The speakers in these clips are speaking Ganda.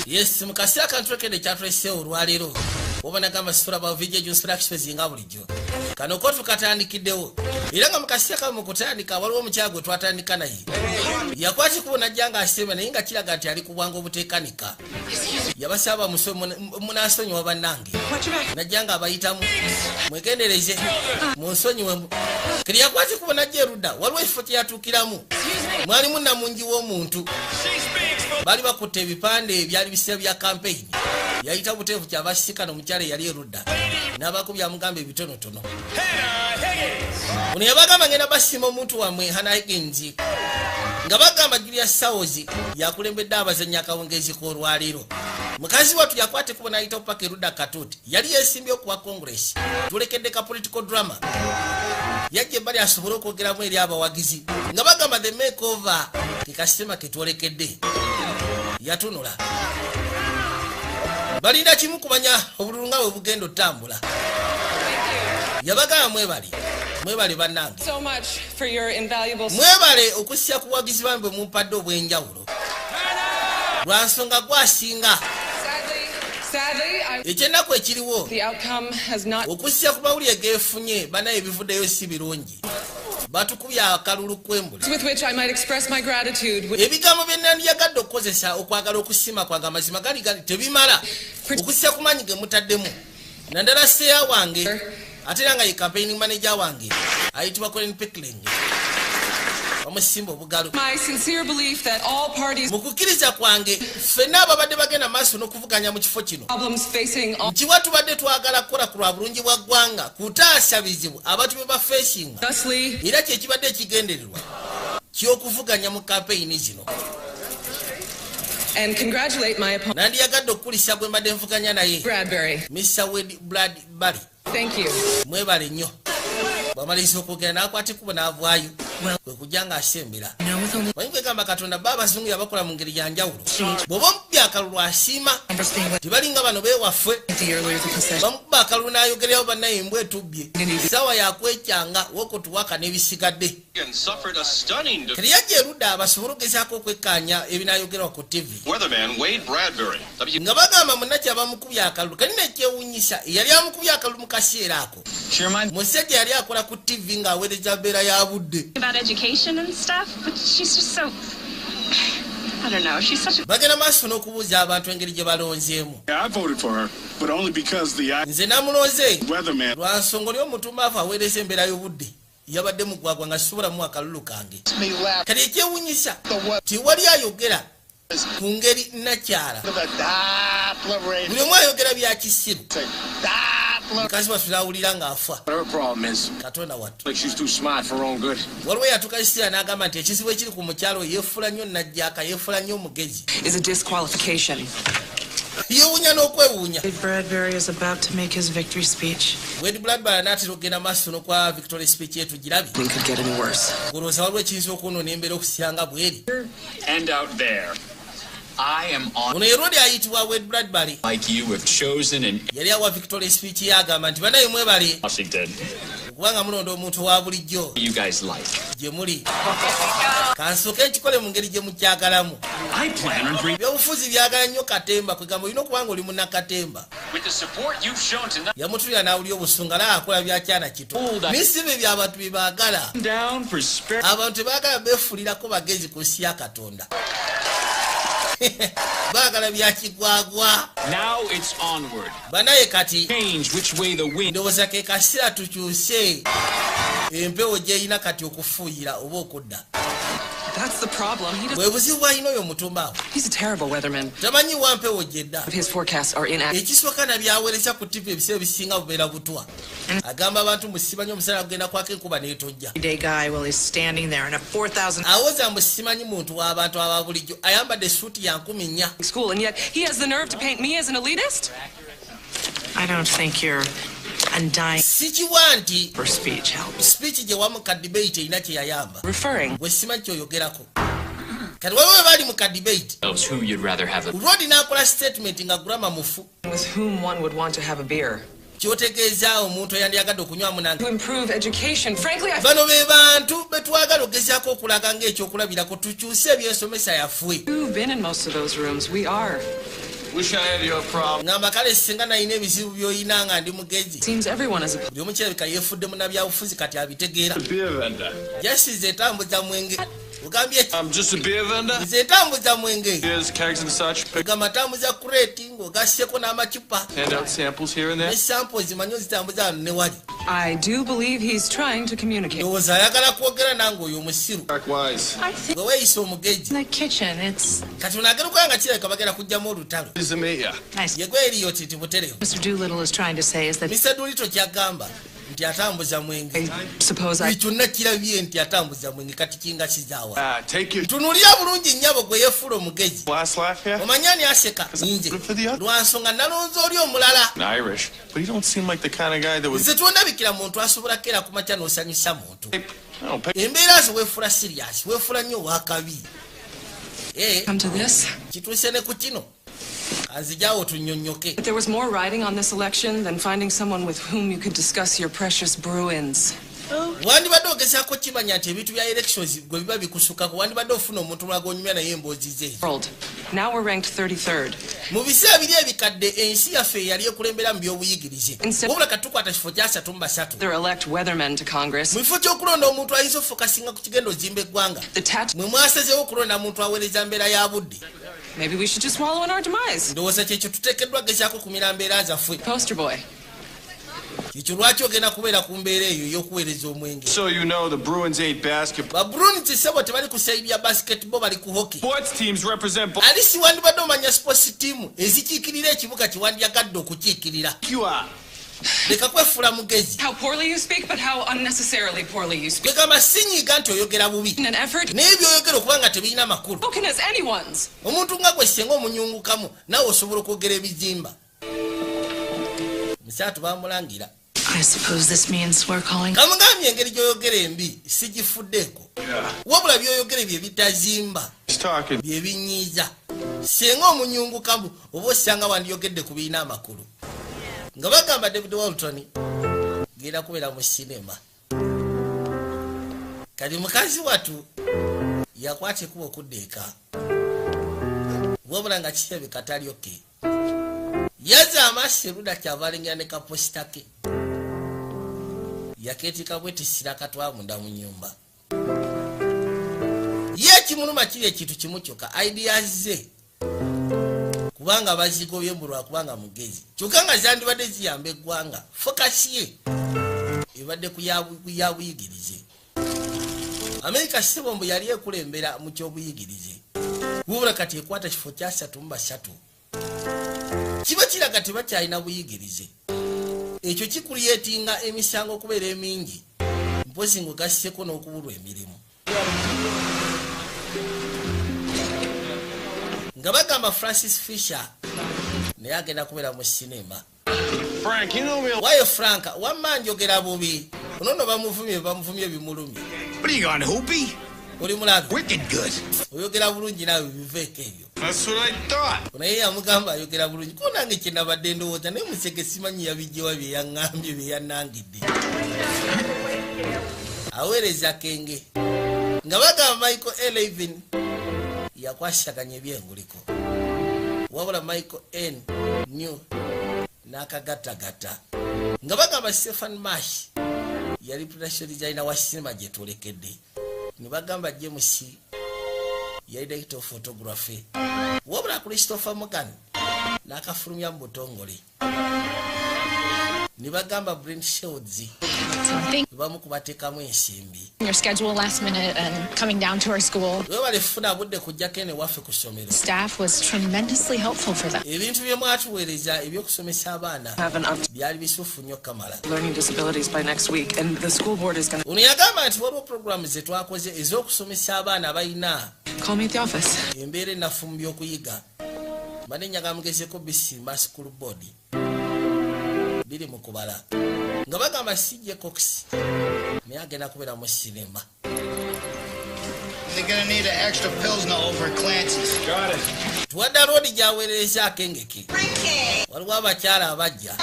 Yes, mukasiya kantwekede kyatulese olwaleero obona gamba sifura ba video instructions nga bulijjo kano ko tukatandikiddewo era nga mukasiya kamu kutandika waliwo omukyago twatandika naye yakwati kubona janga asema naye nga kiraga nti ali kubwanga obuteekanika yabasaba munasonyiwa bannange najjanga abayitamu mwegendereze munsonyiwe kiri yakwati kubona jeruda waliwo ekifo kyeyatuukiramu mwalimu namungi w'omuntu bali bakutte ebipande ebyali bisira bya campaign yayita buteefu kyabasika n'omukyala yali erudda n'abakubya mugamba ebitonotono ono yabagamba ngenda basima omuntu wamwe Hannah Higgins nga bagamba Julius Sawozi yakulembedde abazannya akawungeezi k'olwaleero mukazi watu yakwate kubona ayita opaka erudda katuuti yali yesimbye okuwa congress tulekedde ka political drama yajje bali asobole okwogeramu eri abawagizi nga bagamba the makeover kekasitema ketwolekedde yatunula balinda kimu kumanya obululu nga bwe bugenda otambula yabagamba mwebale bannange mwebale okusya ku buwagizi bambe mumpadde obw'enjawulo lwa nsonga gwasinga ekyennaku ekiriwo okusya ku mawulire geefunye banaye ebivuddeyo si birungi batukubya akalulu kw'embuli ebigambo bye nandiyagadde okukozesa okwagala okusima kwange amazima gali tebimala okusya ku maanyi ge mutaddemu nandala seya wange ate era nga ye campaigning manager wange ayitibwa Colin Pickling bamusimba obugalo mu kukkiriza kwange ffenna ababadde bagenda maaso n'okuvuganya mu kifo kino nkiwa tubadde twagala kukola ku lwa bulungi bwa ggwanga kutaasa bizibu abantu be bafeesinga era kyekibadde ekigendererwa ky'okuvuganya mu kampeyini zino nandiyagadde okukulisa bwe mbadde nvuganya naye Mr. Wade Bradbury mwebale nnyo bwamaliriza okwogera n'akwata ekkubo n'avaayo kwe kujja ng'asembera manyi kwegamba katonda ba abazungu yabakola mu ngeri ya njawulo bw'oba omukubbi akalulu asiima tebalinga bano beewaffe bamukuba akalulu n'ayogererawo bannaye embwa etubbye saawa yakwecyanga wokotuwaka n'ebisigadde keri yajja erudda basobole okugezaako okwekkaanya ebinaayogerwa ku tv nga bagamba munnaki abamukubye akalulu kali nekyewunyisa eyali amukubye akalulu mu kaseera ako musajja yali akola ku tv ng'aweereza mbeera ya budde bagenda maaso n'okubuuza abantu engeri gye balonzeemu nze namulonze lwa nsonga oli omutumaafu aweereza embeera y'obudde yabadde mugwagwa nga sisobola mu akalulu kange kati ekyewunyisa tiwali ayogera ku ngeri nakyala buli omu ayogera bya kisiru mukazi waffe n'awulira ng'afa katonda wattu waliwo yatuuka kisira n'agamba nti ekizibu ekiri ku mukyalo yeefula nnyo najjaaka yeefula nnyo omugezi yeewuunya n'okwewuunya Wade Bradbury n'atera okugenda maaso n'okwa victory speech yetu girabye olowooza waliwo ekiyinza okwonoona embeera okusyanga bweri ono yerodi ayitibwa Wade Bradbury yali awa victory speech yagamba nti banaye mwebale okubanga mulonda omuntu wa bulijjo gye muli kansooke nkikole mu ngeri gye mukyagalamu ebyobufuzi byagala nnyo katemba kwegamba olina okubanga oli munnakatemba yamutulira n'awulira obusunga naye akola byakyana kito misibe by'abantu bye baagala abantu tebaagala beefulirako bagezi ku nsi ya Katonda baagala byakigwagwa banaye kati ndowooza ke kasira tukyuse empewo gyeyina kati okufuuyira oba okudda bwe buzibu bwalina oyo omutumbaawo tamanyi wa mpewo gyedda ekisooka nabyaweereza ku tv ebiseera bisinga bubeera butwa agamba abantu musimanyi omusana kugenda kwako enkuba neetojja awoza mbu simanyi muntu w'abantu aba bulijjo ayambadde suuti ya 4 sikiwa nti speech gye wamu ka debate erina kye yayamba gwe simanyi kyoyogerako kati waliwo bali mu ka debate Rodi n'akola statement nga gurama mufu kyotegeeza omuntu eyandiyagadde okunywa munange To improve education. Frankly, I bano be bantu betwagala ogezaako okulaga ng'ekyokulabirako tukyuse ebyensomesa yaffe You've been in most of those rooms. We are. Wish I had your problem. ngamba kale singa nalina ebizibu by'oyina nga ndi mugezi Seems everyone is a buli omu kirabika yeefudde munabyabufuzi kati abitegeera Beer vendor. jasize etambuza mwenge ogambye ki I'm just a beer vendor. nze etambuza mwenge Beers, kegs, and such. Pick gamba tambuza kureti ng'ogasseko n'amacupa hand out samples here and there. ne sampo zimanyi ozitambuza wano ne wali I do believe he's trying to communicate. ndowooza ayagala kwogera nange oyo omusiru Likewise. I think gwe weeyisa omugezi in the kitchen, it's kati onagera okuba nga kirabika bagenda kugjamu olutalo Pleased to meet ya. nice. ye gwe eriyo titi buterevu Mr. Doolittle is trying to say is that mr dulito kyagamba nti atambuza mwenge I suppose I kyonna kirabye nti atambuza mwenge kati kinga kizaawa Take your tunulira bulungi nnyabo gwe yeefuula omugezi last laugh here. omanyi ani aseka nze lwansonga nalonza oli omulala Irish, but you don't seem like the kind of guy that would. nze twondabikira muntu asobola kera ku makya n'osanyusa muntu I don't pay. embeera zo weefula siriasi weefula nnyo wakabi come to this. kituuse ne ku kino kanzijaawo tunnyonnyoke There was more riding on this election than finding someone with whom you could discuss your precious Bruins. wandibadde ogezaako kimanya nti ebintu bya elections gwe biba bikusukako wandibadde ofuna omuntu mwagonyumya naye emboozi ze World. Now we're ranked 33rd. mu biseera biri ebikadde ensi yaffe yali ekulembera mu byobuyigirize wabula katukwata kifo kya 33 They're elect weathermen to Congress. mu kifo ky'okulonda omuntu ayinza ofokasinga ku kigenda ozimba eggwanga The tat. mwe mwasazeewo okulonda muntu aweereza mbeera ya budde Maybe we should just wallow in our demise. ndowooza kyekyo tuteekeddwa gezaako kumira mbeera zaffe Poster boy. ekyo lwaki ogenda kubeera ku mbeera eyo ey'okuweereza omwenge So you know the Bruins ain't basketball. babruni sebo tebali ku saidi ya basketball bali ku hockey Sports teams represent both. ali siwandibadde omanya sports team ezikiikirira ekibuga kiwandyagadde okukiikirira You are. leka kwefuula mugezi How poorly you speak, but how unnecessarily poorly you speak. kwegamba sinyiiga nti oyogera bubi In an effort naye byoyogera okuba nga tebirina makulu spoken as anyone's. omuntu nga gwe singa omunyungukamu nawe osobola okwogera ebizimba musaatu bamulangira I suppose this means we're calling. kamugambye engeri gyoyogera embi sigifuddeeko wabula byoyogere bye bitazimba He's talking. bye binyiiza singa omunyungukamu oba osanga wandiyogedde ku birina amakulu nga bagamba david walton genda kubeera mu sinema kati mukazi watu yakwata ekuba okudda eka wabula nga kirabika talyoke yaza amaaso eruda kyava alengera ne kaposita ke yakeetika bwetisira katwa munda mu nyumba ye ekimuluma kiri ekintu kimu kyokka ideas ze kubanga bazigobye mu lwakubanga mugezi kyokka nga zandibadde ziyamba eggwanga fokasi ye ebadde ku ya buyigirize amerika sibombo yali ekulembera mu kyobuyigirize wabula kati ekwata kifo kya 3 kiba kiraga tebakyalina buyigirize ekyo kikuliyetinga emisango okubeera emingi mpozi ng'ogasseko n'okubulwa emirimu nga bagamba francis fisher naye agenda kubeera mu sinema Frank, you know me. wayo frank wamma njogera bubi onono bamuvumye bimulumye What are you on, Hoopy? oli mulabe Wicked good. oyogera bulungi naawe biveeko ebyo That's what I thought. naye yamugamba ayogera bulungi ko nange kyenabadde ndowooza naye museke simanyi yabijjewa bye yaŋŋambye bye yannangidde aweereza kenge nga bagamba michael 11 yakwasaganya ebyenguliko wabula michael n new n'akagattagatta nga bagamba stephen mash yali production designer wa sinema gye tulekedde ne bagamba james yali director of photography wabula christopher morgan n'akafulumya mu butongole ne bagamba brent shields Think bamu kubateekamu ensimbi your schedule last minute and coming down to our school. webale funa budde kujjako ene waffe ku ssomero Staff was tremendously helpful for them. ebintu bye mwatuweereza ebyokusomesa abaana Have an up byali bisuufu nnyo kamala learning disabilities by next week, and the school board is going ono yagamba nti waliwo puroguramu ze twakoze ez'okusomesa abaana abalina to call me at the office. embeera ennafu mu by'okuyiga mbadde nyaga mugezeko bisimba school board biri mu kubala nga bagamba CJ Cox naye agenda kubeera mu sinema They're gonna need an extra pilsner over at Clancy's. Got it. tuwadde roodi gy'aweerereza akengeke waliwo abakyala abajja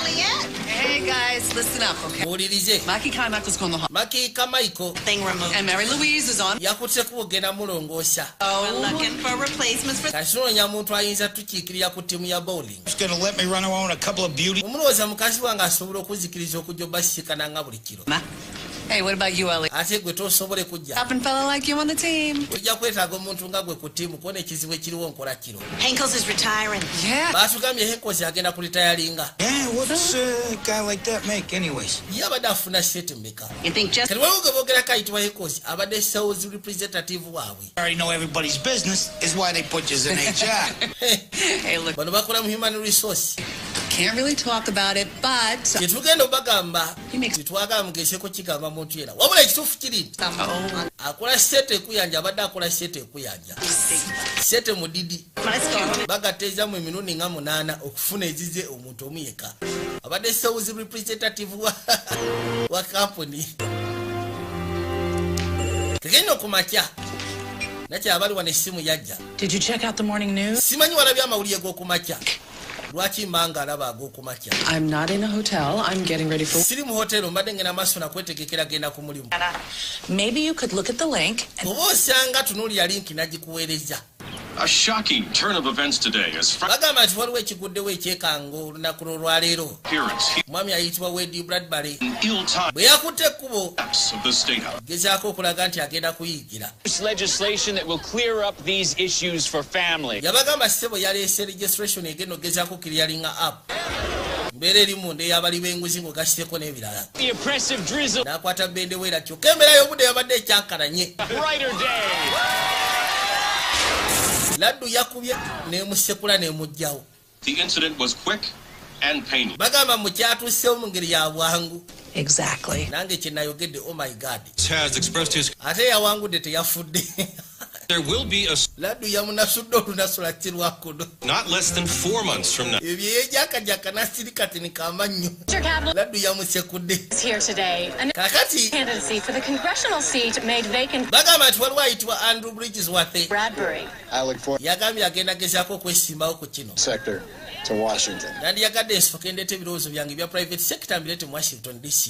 Hey guys, listen up, okay? muwulirize Makey Carmichael's going to the Makey Carmichael thing removed. And Mary Louise is on. yakutte kubugenda mulongoosa We're looking for replacements for. kasinoonya muntu ayinza tukiikirira ku ttiimu ya bowling Just gonna let me run around a couple of beauty. omulowooza mukazi wange asobola okuzikiriza okujja obasisikana nga buli kiro Hey, what about you, Ellie? ate gwe tosobole kujja Up and fella like you on the team. ojja kwetaaga omuntu nga gwe ku ttiimu kuona ekizibu ekiriwo nkola kiro Henkels is retiring. Yeah. baatugambye henkozi agenda kulitayalinga Yeah, what's a guy like that make anyways? ye abadde afuna sete mmeka You think just kati waliwo ge boogerako ayitibwa henkozi abadde sales representative waabwe I already know everybody's business is why they put you in HR. Hey, look, bano bakola mu human resource can't really talk about it, but. kyetugenda obagamba He makes- tetwagala mugeeseko kigamba muntu yera wabula ekituufu kiri nti akola sete ekuyanja abadde akola sete ekuyanja sete mudidi bagateezamu emirundi nga 8 okufuna ezize omuntu omu yeka abadde sales representative wa kampuni tegenda okumakya nakyabali wano essimu yajja Did you check out the morning news? simanyi walabye amawulire g'okumakya lwaki mbanga alaba ag'okumakya I'm not in a hotel. I'm getting ready for. siri mu hotelo mbadde ngenda maaso nakwetegekera genda ku mulimu Maybe you could look at the link. oba osanga tunuulira linki nagikuweereza A shocking turn of events today as bagamba nti waliwo ekiguddewo ekyekango olunaku lwolwaleero appearance omwami ayitibwa Wade Bradbury in ill-timed bwe yakutte ekkubo steps of the State House. gezaako okulaga nti agenda kuyigira legislation that will clear up these issues for families. yabagamba ssebo yaleese registration egenda ogezaako kiryalinga app mbeera erimu ndeyabali b'enguzi ng'ogasiteko n'ebirala The oppressive drizzle, n'akwata bendeweera kyokka embeera y'obudde yabadde ekyankalanye brighter day. laddu yakubye n'emusekula n'emugjawo The incident was quick and painless. bagamba mukyatuusewo mu ngeri ya bwangu Exactly. nange kye nayogedde oh my god has expressed his ate yawangudde teyafudde there will be a laddu yamunasudde olunasula kirwakuno not less than 4 months from now. ebyo yejakajaka nasirikati nikamannyo laddu yamusekudde Is here today. An kakati candidacy for the congressional seat made vacant. bagamba nti waliwo ayitibwa Andrew Bridges wathe Bradbury. I look forward yagambye agenda gezaako okwesimbawo ku kino sector to Washington. nandiyagadde ensooka ndeeta ebirowoozo byange bya private sector mbirete mu Washington DC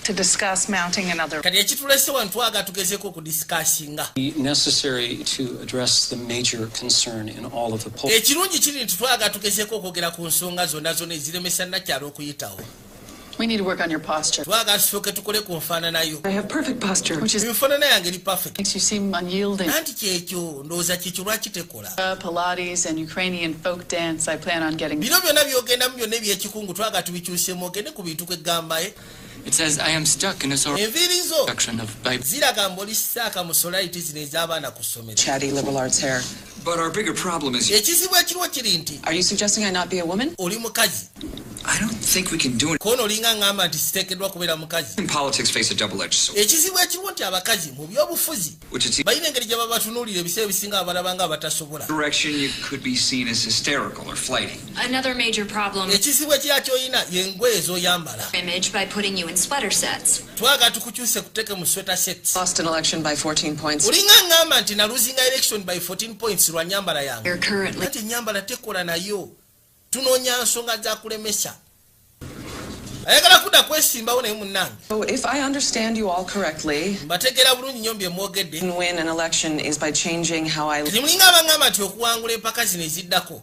To discuss mounting another. kati ekitulese wano twaga tugezeeko okudisikasinga necessary to address the major concern in all of the polls. ekirungi kiri nti twaga tugezeeko okwogera ku nsonga zonna zonna eziremesa nakyalo okuyitawo We need to work on your posture. twaga tusooke tukole ku nfaananayo I have perfect posture, which is enfaanana yange eri perfect makes you seem unyielding. nanti kyekyo ndowooza kikyo lwaki tekola Pilates and Ukrainian folk dance. I plan on getting. bino byonna byogendamu byonna ebyekikungu twaga tubikyusemu ogende ku bintu kwegamba It says I am stuck in a enviiri zo section of Bible. ziraga mboli saaka mu solaiti zino ez'abaana ku ssomero Chatty liberal arts hair. But our bigger problem is ekizibu ekiriwo kiri nti Are you suggesting I not be a woman? oli mukazi I don't think we can do it. koona olinga ngamba nti siteekeddwa kubeera mukazi In politics face a double-edged sword, ekizibu ekiriwo nti abakazi mu byobufuzi which is the balina engeri gye babatunuulira ebiseera ebisinga abalaba nga abatasobola direction you could be seen as hysterical or flighty. Another major problem. ekizibu ekira ky'olina yengoye ez'oyambala Image by putting you in sweater sets. twaga tukukyuse kuteke mu sweta sets Lost an election by 14 points. olinga ngamba nti naluzinga election by 14 points lwa nyambala yange You're currently ati nyambala tekola nayo tunoonya nsonga za kulemesa ayagala kudda kwesimbawo naye munnange So if I understand you all correctly, mbategeera bulungi nnyo bye mwogedde can win an election is by changing how I kati mulinga abangamba nti okuwangula empaka zino eziddako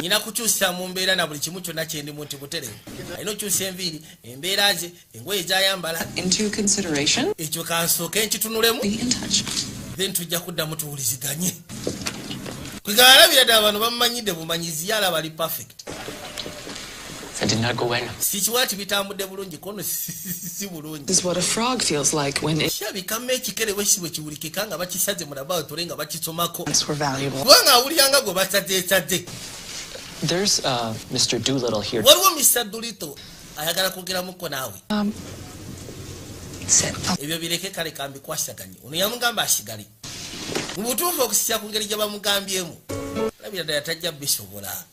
nyina kukyusa mu mbeera na buli kimu kyonna kyendimu nti buterevu alina okyusa enviiri embeera ze engoye zayambala into consideration. ekyo kansooke nkitunulemu Be in touch. then tujja kuddamu tuwuliziganye kwegalabira ddala abantu bamumanyidde bumanyizi ye alaba ali perfect I did not go in. sikiwaati bitambudde bulungi kono si bulungi This is what a frog feels like when kirabikamu ekikere wesi bwe kiwulikika nga bakisaze mu laboratory nga bakisomako It's were valuable. kubanga awuliranga gwe basazeesaze There's Mr. Doolittle here. waliwo Mr. Dolittle ayagala kwogeramuko naawe Sit. ebyo bireke kale kambikwasaganye ono yamugamba asigale mu butuufu okusisya ku ngeri gye bamugambyemu labira ddala tajja bisobola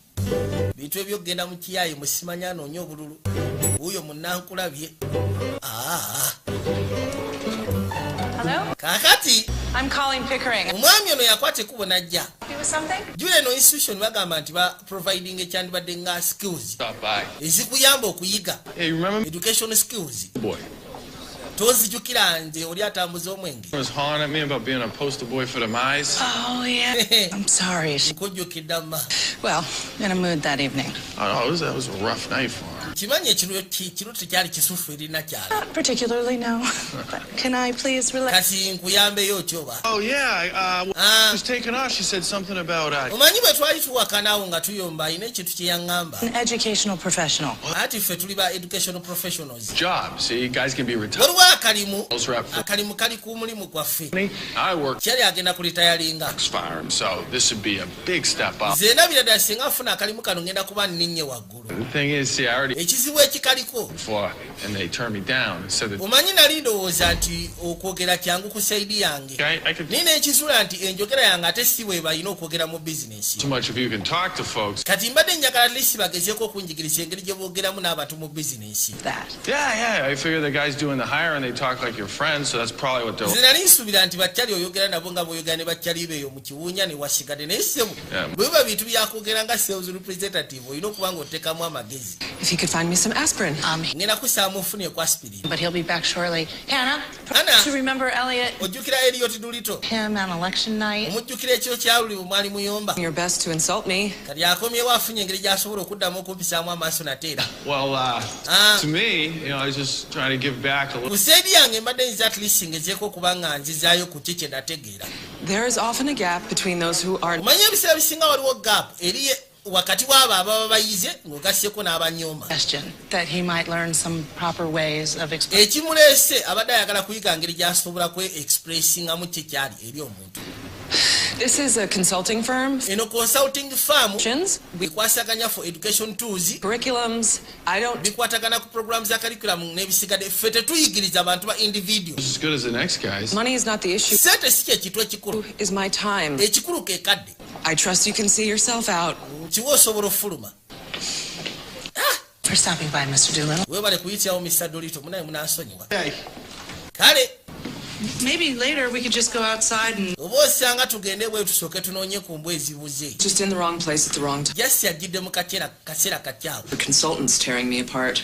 bintu ebyokgenda mu kiyayi musimanya anoonya obululu wuuyo munnankulabye Hello? kaakati I'm calling Pickering. omwami ono yakwata ekkubo najja with something? Jule no institution bagamba nti ba providing ekyandibadde nga skills. Stop by. Ezikuyamba okuyiga. Hey, you remember? Education skills. Boy. Tozijukira nze oli atambuza omwenge. Was hollering at me about being a poster boy for the mice. Oh, yeah. I'm sorry. Nkujjukidde mma. Well, in a mood that evening. Oh, no, that was a rough night for her. Kimanyi ekiro tekyali kisufu eri nakyala. Not particularly, no. But can I please relax? Kati nkuyambeyo okyoba. Oh, yeah. She was taking off. She said something about... Omanyi bwe twali tuwakanaawo nga tuyomba alina ekintu kye yaŋŋamba. An educational professional. Ati ffe tuli ba educational professionals. Job. See, guys can be retired. Waliwo akalimu kali ku mulimu gwaffe. I work... Kyali agenda kulitayalinga. Foxfire, so this would be a big step up. Nze ndabira ddala singa nfuna akalimu kano ngenda kuba nninye waggulu. The thing is, see, I already... Ekizibu ekikaliko. Before, and they turned me down and said that... Omanyi nali ndowooza nti okwogera kyangu ku saidi yange. Nina ekisula nti enjogera yange ate si bwe balina okwogera mu bizinesi. Too much of you can talk to folks. Kati mbadde njagala lisi bagezeeko okunjigiriza engeri gye boogeramu n'abantu mu bizinesi. Yeah. I figure the guy's doing the hire and they talk like your friends, so that's probably what they'll... Nze nali nsuubira nti bakyali oyogera nabo nga bw'oyogera ne bakyali beeyo mu kiwunya ne wasigadde naye ssebo. Bwe biba bintu byakwogera nga sales representative olina okuba ng'oteekamu amagezi. If you could find me some aspirin. Ngenda kusaamu nfuneeko aspirin. But he'll be back shortly. Hannah, Anna, to remember Elliot. Ojjukira Elliot Dulito. Him on election night. Omujjukira ekiro kyaluli bwe mwali muyomba. Your best to insult me. Kati akomyewo afunye engeri gy'asobola okuddamu okumpisaamu amaaso nateera. Well, to me, I was just trying to give back a little. Ku saidi yange mbadde nziza at least ngezeeko okuba nga nzizaayo ku kye nategeera. There is often a gap between those who are... Omanyi ebiseera bisinga waliwo gap eri wakati w'abo ababa bayize ng'ogasseko n'abanyoma. That he might learn some proper ways of ekimuleese abadde ayagala kuyiga ngeri gy'asobola expressingamu kye kyali eri omuntu. This is a consulting firm. Eno consulting firm bikwasaganya for education tools, curriculums. I don't bikwatagana ku programs za curriculum n'ebisigadde ffe tetuyigiriza abantu ba individuals. As good as the next guys. Money is not the issue. Sente si kye kintu ekikulu. Is my time. Ekikulu ke kadde. I trust you can see yourself out. Kiwa osobola ofuluma. For stopping by, Mr. Doolittle. Webale kuyitirawo Mr. Doolittle munaye munansonyiwa. Kale. Maybe later we could just go outside and... Oba osanga tugende bwe tusooke tunoonye ku mbwa ezibuze. Just in the wrong place at the wrong time. Just yajjidde mu kaseera katyawo. The consultant's tearing me apart.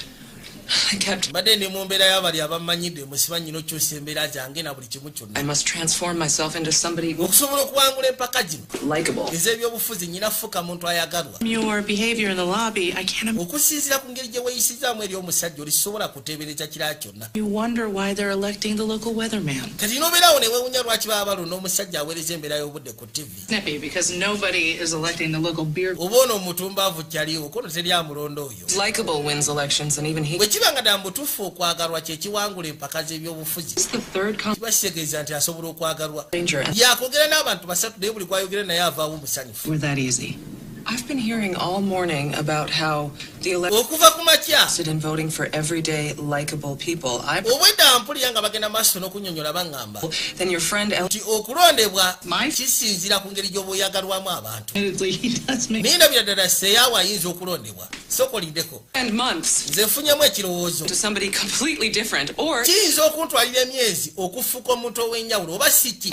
Mbadde ndi mu mbeera y'abali abamanyidde musiba nnyina okyusa embeera zange na buli kimu kyonna. I must transform myself into somebody okusobola okuwangula empaka zino likable. ez'ebyobufuzi nnyina fuka muntu ayagalwa. Your behavior in the lobby, I can't... okusinziira ku ngeri gye weeyisizaamu eri omusajja olisobola kuteebereza kirala kyonna. You wonder why they're electing the local weatherman. Kati n'obeerawo ne weewunya lwaki baba balonda omusajja aweereza embeera y'obudde ku TV. Snippy, because nobody is electing the local beer... oba ono omutumbaavu kyaliwo kono teri amulonda oyo. Likable wins elections and even he... bwe kiba nga dambutuufu okwagalwa kye kiwangula empaka z'ebyobufuzi. kiba kitegeeza nti asobola okwagalwa. yakwogera n'abantu basatu naye buli kwayogera naye avaawo musanyufu. We're that easy. I've been hearing all morning about how the okuva ku makya in voting for everyday likable people. obwedda mpulira nga bagenda maaso n'okunnyonnyola baŋŋamba Then your friend nti okulondebwa kisinziira ku ngeri gy'oba oyagalwamu abantu. naye ndabira ddala seyaawo ayinza okulondebwa sokoliddeko nze nfunyemu ekirowoozo kiyinza okuntwalira emyezi okufuuka omuntu ow'enjawulo oba si ki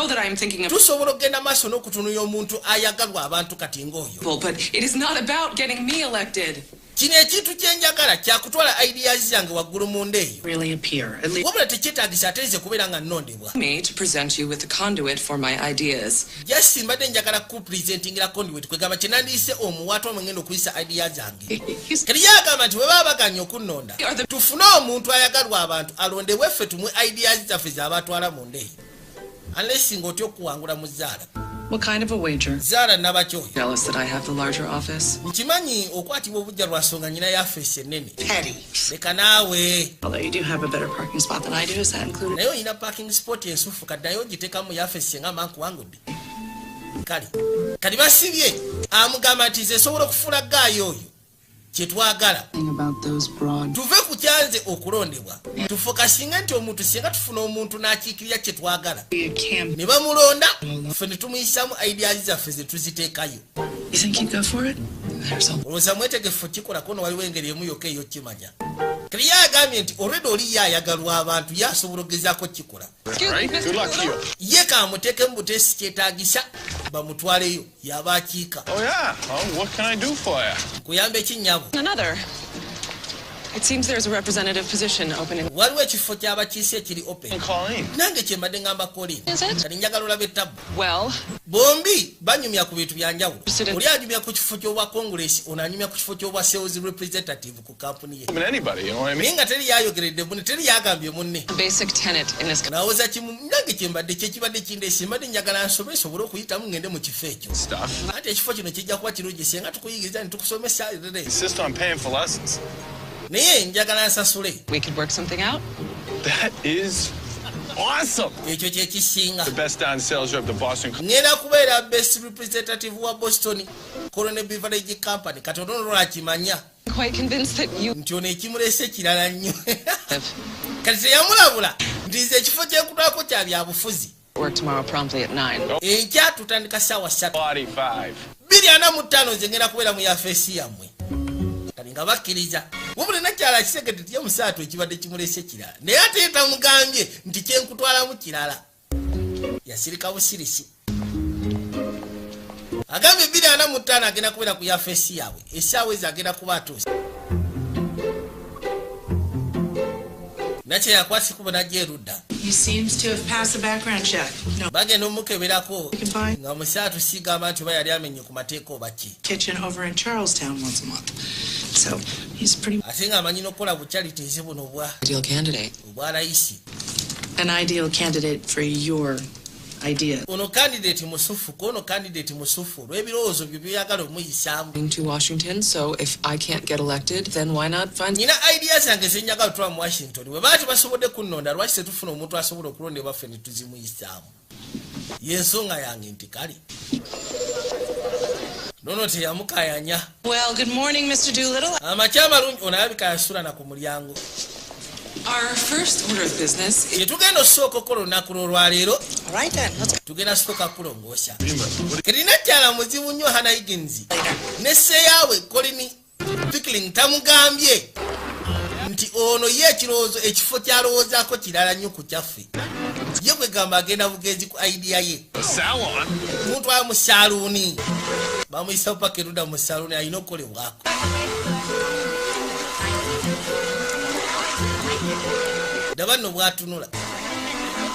tusobola okugenda maaso n'okutunuya omuntu ayagalwa abantu kati ng'oyo. It is not about getting me elected. Kino ekintu kyenjagala kyakutwala ideas zange waggulu mu ndeeyo. Really appear. Wabula tekyetaagisa ate nze kubeera nga nnondebwa. Me to present you with a conduit for my ideas. Just mbadde njagala kupresentingira conduit kwegamba kye nandiyise omuwaatu omwengenda okuyisa ideas zange. Kati yagamba nti bwe baba baganya okunnonda tufune omuntu ayagalwa abantu alondebwe ffe tumwe ideas zaffe z'abatwala mu ndeeyo. Unless nga otya okuwangula mu Zaala. What kind of a wager? Zara nabakyoyo. Jealous that I have the larger office. Nkimanyi okwatibwa obujja lwa nsonga nyina yafeesi ennene. Petty. Leka naawe. Although you do have a better parking spot than I do, is that included? Naye olina parking spot ensufu kati naye ogiteekamu yafeesi nga mankuwangudde. Kale kati basibye amugamba nti nze nsobola okufuula gaayo oyo kyetwagala. Tuve ku kyanze okulondebwa tufokasinga nti omuntu singa tufuna omuntu n'akiikirira kyetwagala ne bamulonda ffe ne tumuyisaamu ideas zaffe ze tuziteekayo. olowooza mwetegefu kikolako no waliwo engeri emu yokka ey'okkimanya. kati yagambye nti already oli yayagalwa abantu yasobola okugezaako kikola ye kamuteeke mu butesi kyetaagisa bamutwaleyo yaba akiika nkuyamba ekinnyabo It seems there's a representative position open in... waliwo ekifo ky'abakiise ekiri open nange kyembadde ngamba Colin kati njagala olabe ettabu bombi banyumya ku bintu byanjawulo oli anyumya ku kifo ky'obwa congress ono anyumya ku kifo ky'obwa sales representative ku kampuni ye naye nga teri yayogeredde bune teri yagambye munne nawoza kimu nange kyembadde kyekibadde kindeese mbadde njagala nsome sobole okuyitamu ngende mu kifo ekyo ate ekifo kino kijja kuba kirungi senga tukuyigiriza ne tukusomesa naye njagala nsasule ekyo kyekisinga ngenda kubeera best representative wa Boston Colonel Beverage Company kati ono lwakimanya nti ono ekimulese kirala nnyo kati teyamulabula nti nze ekifo kyekutwako kya byabufuzi enkya tutandika ssaawa 2:45 nze ngenda kubeera mu yafeesi yammwe kati nga bakkiriza wabula nakyala kisegete tye musaatu ekibadde kimulese kirala naye ate tamugambye nti kyenkutwalamu kirala yasirika busirisi agambye 2:45 agenda kubeera ku yafeesi yaabwe essaawa ezo agenda kuba atuuse nakye yakwasikubo najja erudda bagenda omukeberako nga musaatu sigamba nti oba yali amenye ku mateeka oba ki ate nga amanyi n'okukola bukyalitizi buno obwa layisi ono candidate musufu kono candidate musufu olw'ebirowoozo byo byoyagala omuyisaamu nina idea zange zenjagala tutwala mu Washington bwe baati basobodde kunnonda lwaki tetufuna omuntu asobola okulonda ebaffe ne tuzimuyisaamu yensonga yange nti kale nono teyamukayanya amakya amalungi ono alabika yasulana ku mulyango tugenda osooka okola olunaku lwolwaleero tugenda sooka kulongoosa kerina kyala muzibu nnyo Hannah Higgins ne sseeyaawe Colin Pickling tamugambye nti ono ye ekirowoozo ekifo kyalowoozaako kirala nnyo ku kyaffe ye kwegamba agenda bugenzi ku idea ye omuntu aya mu saaluuni bamuyisawo paka erudda mu saaluuni alina okukolebwako daba nno bwatunula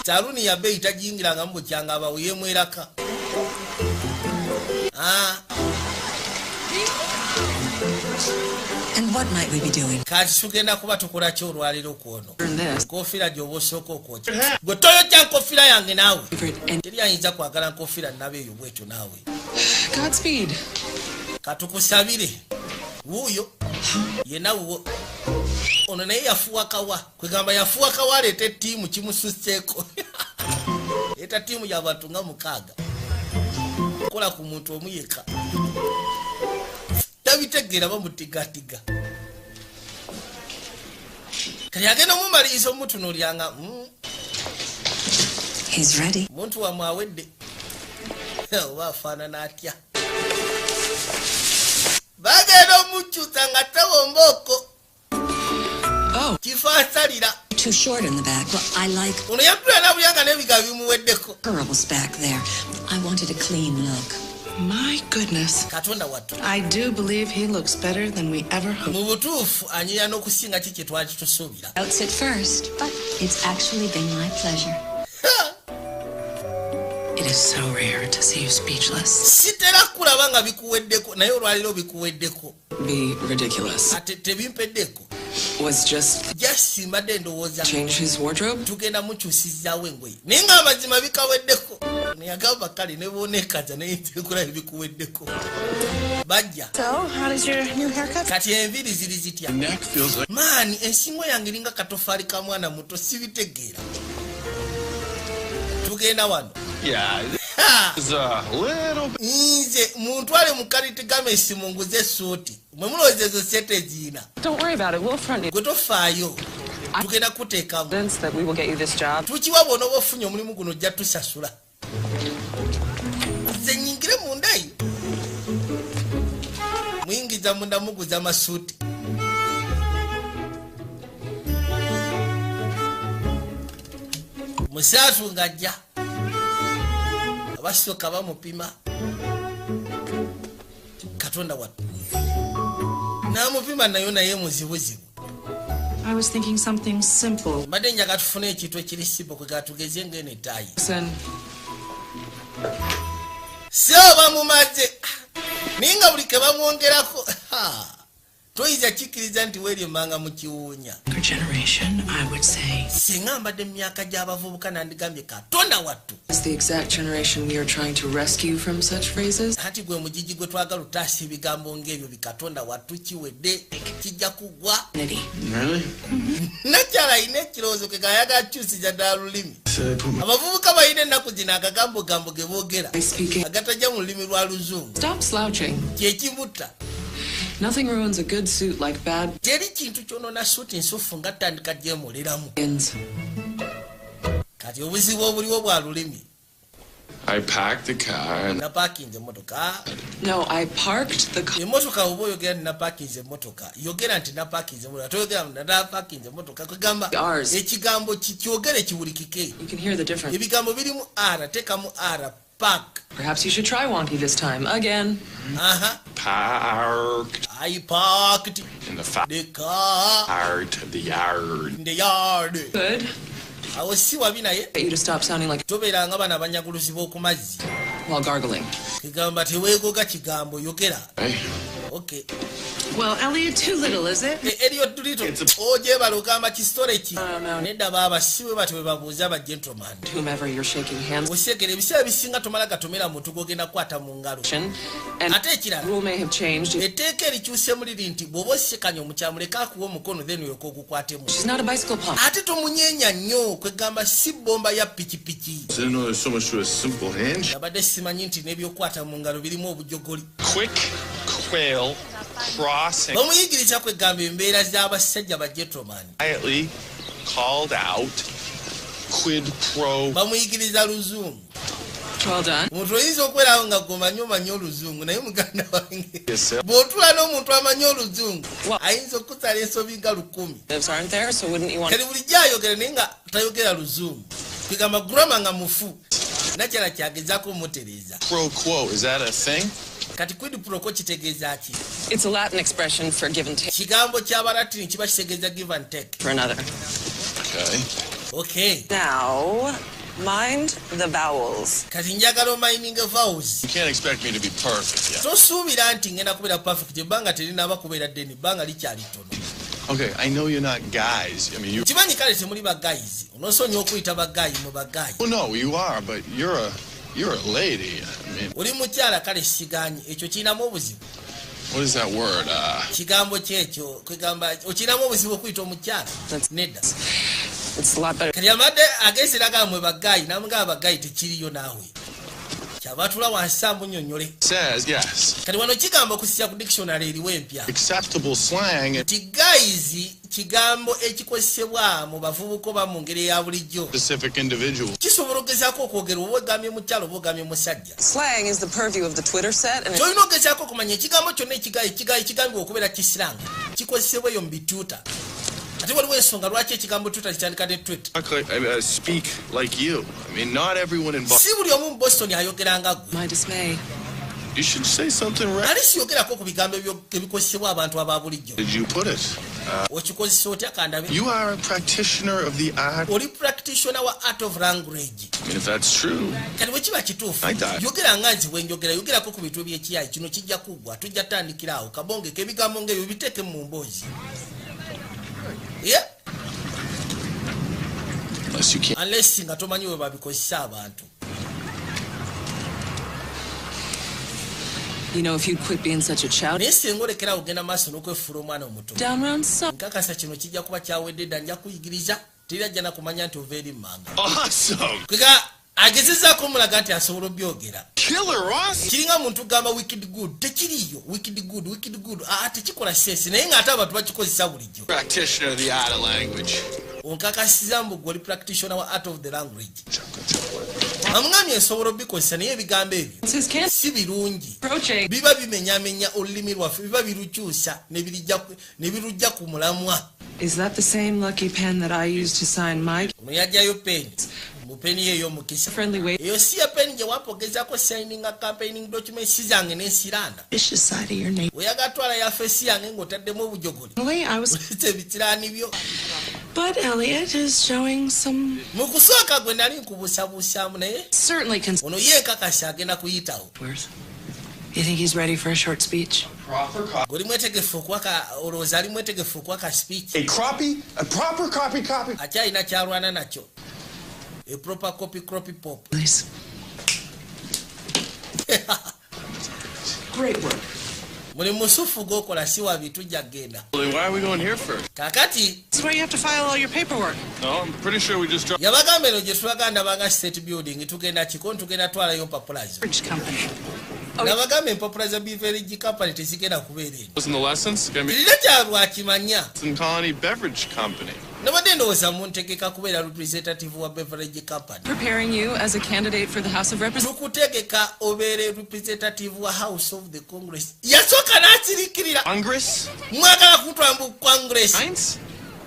saaluuni ya bbeeyi tagiyingirangamu bukyanga abawo yemweraka kati tugenda kuba tukola ki olwaleero kwono nkofiira gy'oba osooka okwokya gwe toyokya nkofiira yange naawe teri ayinza kwagala nkofiira naba eyo bwetyo naawe katukusabire wuuyo yenawuwo ono naye yafuwa kawa kwegamba yafuwa kawa aleeta ettiimu kimususseeko eta ttiimu y'abantu nga 6 kola ku muntu omu yekka tabitegeera bamutigatiga kati agenda omumaliriza omutunuulyanga muntu wamwe awedde oba afaanana atya bagenda omukyusa nga tawombaoko kifasalira ono yabbula nabulyanga n'ebiga bimuweddeko My goodness. I do believe he looks better than we ever hoped. Outfit first, but it's actually been my pleasure. It is so rare to see you speechless. Be ridiculous. Was just change his wardrobe. So, how does your new haircut? The neck feels like man, ensingo yange linga katofali ka mwana muto sibitegeera. Tugenda wano. Yeah. It's a little bit. Nze muntwale mukalite gamesi munguze suti. Mwe mulozezo sete jina. Don't worry about it. We'll front you. Gotofayo. Tugenda kuteekamu. That we will get you this job. Tukiwabo n'obufunyo mulimu guno jja tusasula. Nze nyingire mundayi. Muyingiza munda muguza masuti. musatu ngajja abasooka bamupima katonda wattu namupima naye muzibuzibu. I was thinking something simple. Mbadde njaga tufune ekintu ekiri simple kwe katugeze ngene tayi. So bamumaze ninga buli ke bamwongerako toyiza kikiriza nti weri manga mu kiwunya. Generation, I would say. Singa mbadde myaka gy'abavubuka nandigambye katonda wattu. Is the exact generation we are trying to rescue from such phrases? Hati gwe mujiji gwe twagala utaasi ebigambo ng'ebyo bikatonda wattu kiwedde kijja kugwa. Really? Nakyala ayina ekirowoozo ke gayagala kyusiza ddala lulimi. Abavubuka balina ennaku zino akagambo ge boogera agatajja mu lulimi lwa Luzungu. Stop slouching. Kyekimutta. Nothing ruins a good suit like bad. Teri kintu kyonoona suuti nsufu nga ttandika gyemuliramu. Kati obuzibu obuliwo bwa lulimi. I packed the car and napakinze emotoka. No, I parked the car. Emotoka obo yogera nti napakinze emotoka. Yogera nti napakinze emotoka. Toyogera nti napakinze emotoka. Kugamba ekigambo kikyogere kibulikike. You can hear the difference. Ebigambo birimu R, tekamu R. Park. Perhaps you should try wonky this time again. Parked. I parked in the car. Part of the yard. In the yard. Good. I was see wabinaye. Get you to stop sounding like toberanga bana banyaguluzi b'oku mazzi. While gargling. Kigamba teweegoga kigambo yogera. Okay. Well, Elliot, too little, is it? Elliot too little. Oje balugamba ki story ki. Nedda baba siwe batwe babuuza ba gentleman. Whomever you're shaking hands. Osekere biseera bisinga tomala gatomera muntu gogenda kwata mu ngalo. And ate ekirala. Rule may have changed. Etteeka erikyuse muliri nti bw'oba osekanya omukyamuleka akuwa omukono then oyoko ogukwatemu. She's not a bicycle pump. Ate tomunyeenya nnyo kwegamba si bomba ya pikipiki. I didn't know there's so much to a simple hinge. Nabadde simanyi nti n'ebyokwata mu ngalo birimu obujogoli. Quick quail crossing. Bamuyigiriza kwegamba embeera z'abasajja ba gentleman. Quietly called out quid pro. Bamuyigiriza Luzungu. Well done. Omuntu oyinza okwerawo nga gwomanyi Oluzungu naye muganda wange bw'otula n'omuntu amanyi Oluzungu ayinza okusala ensobi nga 10. Kati bulijjo ayogera naye nga tayogera Luzungu kwegamba grama nga mufu nakyala kyagezaako omutereeza. Pro quo, is that a thing? Kati quid pro quo kitegeeza ki? It's a Latin expression for give and take. Kigambo ky'Abalatini kiba kitegeeza give and take. For another. Okay. Now, mind the vowels. Kati njagala omining vowels. You can't expect me to be perfect yet. Tosuubira nti ngenda kubeera perfect ebbanga terinaaba kubeera ddene ebbanga likyali ttono. Okay, I know you're not guys. I mean, you. Kimanyi kale temuli ba guys. Onosonye okuyita ba guy mu ba guy. Well, no, you are, but you're a lady. I mean. Oli mukyala kale siganye ekyo kirinamu obuzibu. What is that word? Kigambo kyekyo kwegamba okirinamu obuzibu okuyita omukyala. Nedda. It's a lot better. Kati amadde ageeseraga mwe ba guy namugamba ba guy tekiriyo naawe. Kyabatula wansi amunnyonnyole. Says yes. Kati wano kigambo okusisya ku dictionary eriwo empya. Acceptable slang. Nti guys kigambo ekikozesebwa mu bavubuka oba mu ngeri ya bulijjo. Specific individual. Kisobola ogezaako okwogera oba ogambye mukyalo oba ogambye musajja. Slang is the purview of the Twitter set. And kyolina ogezaako okumanya ekigambo kyonna ekigambibwa okubeera kisiranga kikozesebwa eyo mu bituuta. Ate waliwo ensonga lwaki ekigambo tuta kitandika ne Twitter. Speak like you. I mean, not everyone in Boston. Si buli omu mu Boston ayogera nga ggwe. My dismay. You should say something right. Ali siyogerako ku bigambo ebikozesebwa abantu aba bulijjo. Did you put it? Okikozesa otya kandabe? You are a practitioner of the art. Oli practitioner wa art of language. I mean, if that's true. Kati bwe kiba kituufu. Yogera nga nzi bwenjogera yogerako ku bintu by'ekiyayi kino kijja kuggwa tujja tandikirawo kabongeko ebigambo ng'ebyo biteeke mu mboozi. Yeah. Unless you can't. Unless nga tomanyi we babikozesa abantu. You know, if you'd quit being such a child. Naye singa olekera ogenda maaso n'okwefuula omwana omuto. Down round some. Nkakasa kino kijja kuba kyawedde dda nja kuyigiriza terijja na kumanya nti ova eri mmanga. Awesome. Kwega agezezaako omulaga nti asobola obyogera. Killer awesome. Kiringa muntu gamba wicked good tekiriyo wicked good tekikola sensi naye ng'ate abantu bakikozesa bulijjo. Practitioner of the art of language. Onkakasiza mbu gwe oli practitioner wa art of the language. Amungambye nsobola obikozesa naye ebigambo ebyo si birungi. Biba bimenyamenya olulimi lwaffe biba birukyusa ne birujja ku mulamwa. Is that the same lucky pen that I used to sign my? Ono yajjayo pen mu peni yeyo mukisa eyo si ya peni gye wapogezako signing a campaigning documents zange n'ensiranda weyagatwala ya fesi yange ng'otaddemu obujogoli ebitirani byo. But Elliot is showing some. Mukusooka gwe nali nkubuusabuusaamu naye ono ye nkakasi agenda kuyitawo. You think he's ready for a short speech? Goli mwetegefu okwaka olowooza ali mwetegefu okwaka speech. A proper copy. Akyalina kyalwana nakyo. A proper copy pop. Please. Great work. Muli musufu gwokola si wa bintu jagenda. Why are we going here first? Kakati. This is where you have to file all your paperwork. No, I'm pretty sure we just dropped. Yabagamba eno gye twaganda banga state building tugenda kiko tugenda twalayo mpapulazo. Bridge company. Nabagamba empapulazo Beverage Company tezigenda kubeera eno. Wasn't the lessons? Lina kyalwakimanya. Colony Beverage Company. Nobody knows I'm going to take a representative of Beverage Company. Preparing you as a candidate for the House of Representatives. Lukuteka obere representative wa House of the Congress. Yasoka natirikirira. Congress? Mwagala kutwambu Congress. Science?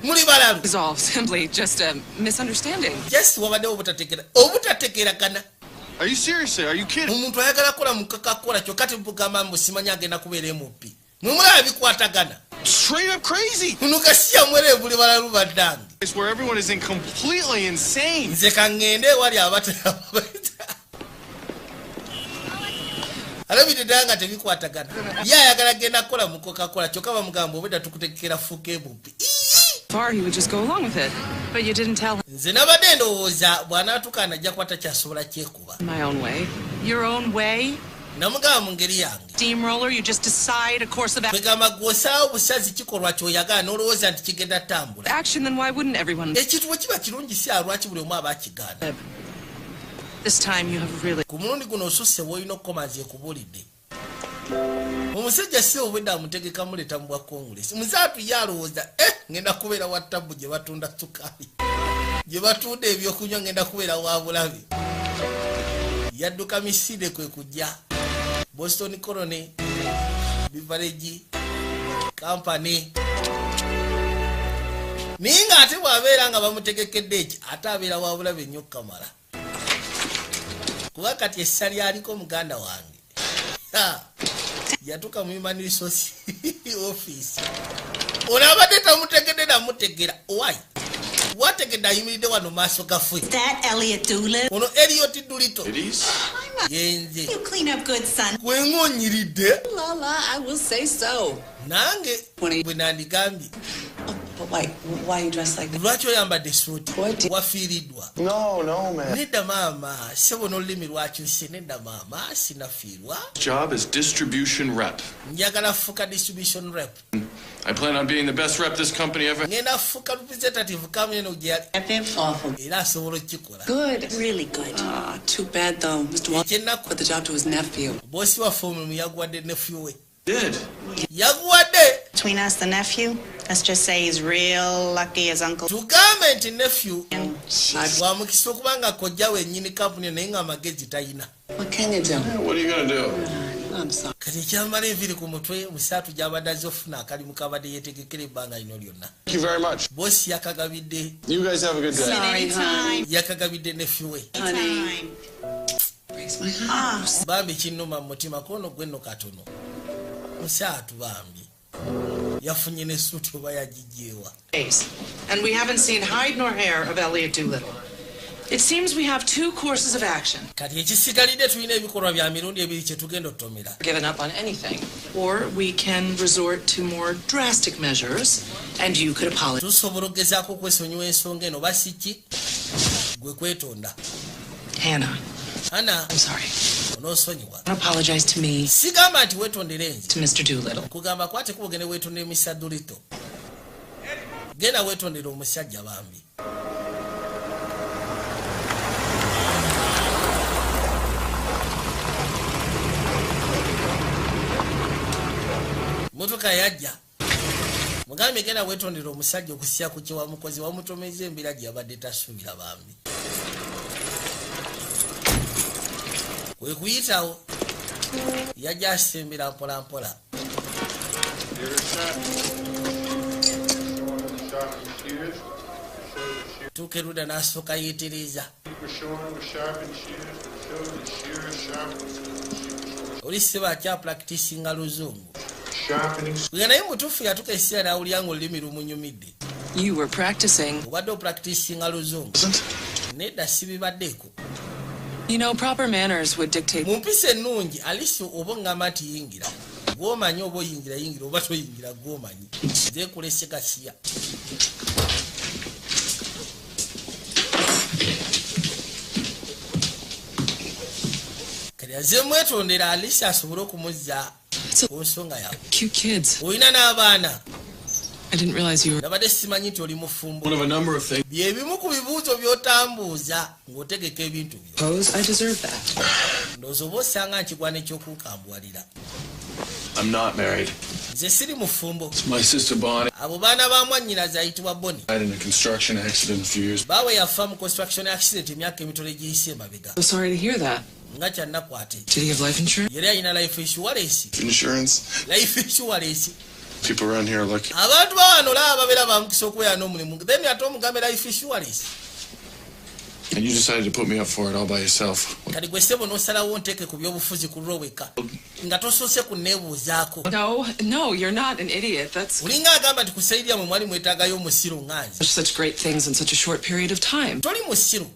Muli balalu. Resolve simply just a misunderstanding. Just wabade obutatekera kana. Are you serious? Are you kidding? Umuntu ayagala kola mukakakola kyokati mpugamba mbusimanya agenda kubeera MP. Mumulaba bikwatagana. Straight up crazy. Unukasiya mwere buli balalu baddange. It's where everyone is completely insane. Nze kangende wali abata. Alabide danga tebikwatagana. Ayagala genda kola mukokakola kyokka bamugambo obeda tukutekera fuke MP. Far he would just go along with it, but you didn't tell him. Nze nabadde ndowooza bw'anaatukana ajja kwata kyasobola kyekuba. My own way. Your own way? Namugamba mu ngeri yange. Steamroller, you just decide a course of action. Kwegamba gw'osaawo busazi kikolwa ky'oyagala n'olowooza nti kigenda ttambula. Action, then why wouldn't everyone? Ekintu bwe kiba kirungi si alwaki buli omu aba akigaana. This time you have really. Ku mulundi guno osusse w'olina okukomazi ekubuulidde. Omusajja si obwedda amutegeka muleeta mu bwa Congress. Muzaatu ye alowooza ngenda kubeera wa ttabu gye batunda ssukaali. Gye batunda ebyokunywa ngenda kubeera wa bulabe. Yadduka misinde kwe kujja. Boston Colony, Beverage Company. Ninga ate bw'abeera nga bamutegekedde eki ate abeera wa bulabe nnyo Kamala. Kuba kati essali aliko muganda wange. Yatuka mu Human Resource Office. Olabadde tamutegedde namutegera. Why? Wategedde ayimiridde wano maaso gaffe. That Elliot Doolittle? Ono Elliot Doolittle. It is? Yenze. You clean up good, son. Kwengonyiridde. La, I will say so. Nange bwe nandigambye. But why you dressed like that? Lwaki oyambadde suuti? Wafiiriddwa. No, man. Nedda maama, sebo n'olulimi lwakyuse nedda maama, sinafiirwa. Job is distribution rep. Njagala fuka distribution rep. I plan on being the best rep this company ever. Ngenda fuka representative kamwe eno gyali. Awful. Era asobola okukikola. Good. Really good. Too bad though. Mr. Walton put the job to his nephew. Bosi waffe omulimu yaguwadde nephew we. Did? Yaguwadde. Between us, the nephew, let's just say he's real lucky as Uncle. Tugambe nti nephew wa mukisa okubanga kojja wennyini kampuni naye nga amagezi talina. What can you do? What are you gonna do? I'm sorry. Kati ekyambala enviiri ku mutwe musaatu gy'abadde azze ofuna akalimu kabadde yeetegekera ebbanga lino lyonna. Thank you very much. Bosi yakagabidde. You guys have a good day. Sorry, honey. Yakagabidde nephew we. Honey. Breaks my heart. Bambi kinnuma mu mutima kono gwe nno katono. Musaatu bambi. Yafunye ne suuti oba yagijeewa. And we haven't seen hide nor hair of Elliot Doolittle. It seems we have two courses of action. Kati ekisigalidde tulina ebikolwa bya mirundi ebiri kye tugenda otomera. Given up on anything. Or we can resort to more drastic measures, and you could apologize. Tusobola okugezaako okwesonyiwa ensonga eno basi ki? Gwe kwetonda. Hannah. Hannah. I'm sorry. Onoosonyiwa. Apologize to me. Sigamba nti weetondere nze. To Mr. Doolittle. Kugamba kwate kuba ogende weetondere Mr. Doolittle. Genda weetondere omusajja bambi. Motoka yajja. Mugambe genda weetondere omusajja okusya ku kye wamukozi wamutomeza embira gye yabadde tasuubira bambi. Kwe kuyitawo yajja asembera mpola mpola. tukeruda n'asooka yeetereza oli seba akya practicinga luzungu nga naye mutuufu yatuka essira n'awulira nga olulimi lumunyumidde. You were practicing. Obadde opracticinga luzungu nedda sibibaddeeko. You know, proper manners would dictate. Mu mpisa ennungi alisi oba ngamba nti yingira gw'omanyi oba oyingira yingira oba toyingira gw'omanyi nze kulese kasiya. kati aze mwetondera alisi asobole okumuzza ku nsonga yawe. Cute kids. Oyina n'abaana. I didn't realize you were. Nabadde simanyi nti oli mufumbo. One of a number of things. Byebimu ku bibuuzo by'otambuuza ng'otegeka ebintu byo. Pose, I deserve that. Ndowooza oba osanga nkigwana eky'okukambwalira. I'm not married. Nze siri mufumbo. It's my sister Bonnie. Abo baana ba mwannyinaze ayitibwa Bonnie. Died in a construction accident a few years. Baawe yafa mu construction accident emyaka emitono egiyise emabega. I'm sorry to hear that. Nga kyannakwate. Did he have life insurance? Yali alina life insurance. Insurance? Life insurance. People around here are lucky. Abantu bawano laba babeera bamukisa okubeera n'omulimu. Then ate omugambe life insurance. And you decided to put me up for it all by yourself. Kati gwe ssebo n'osalawo nteeke ku by'obufuzi ku lulwo wekka. Nga tosoose kunneebuuzaako. No, you're not an idiot. That's. Olinga agamba nti kusaidia mwe mwali mwetaagayo omusiru nganze. Such great things in such a short period of time. Toli musiru.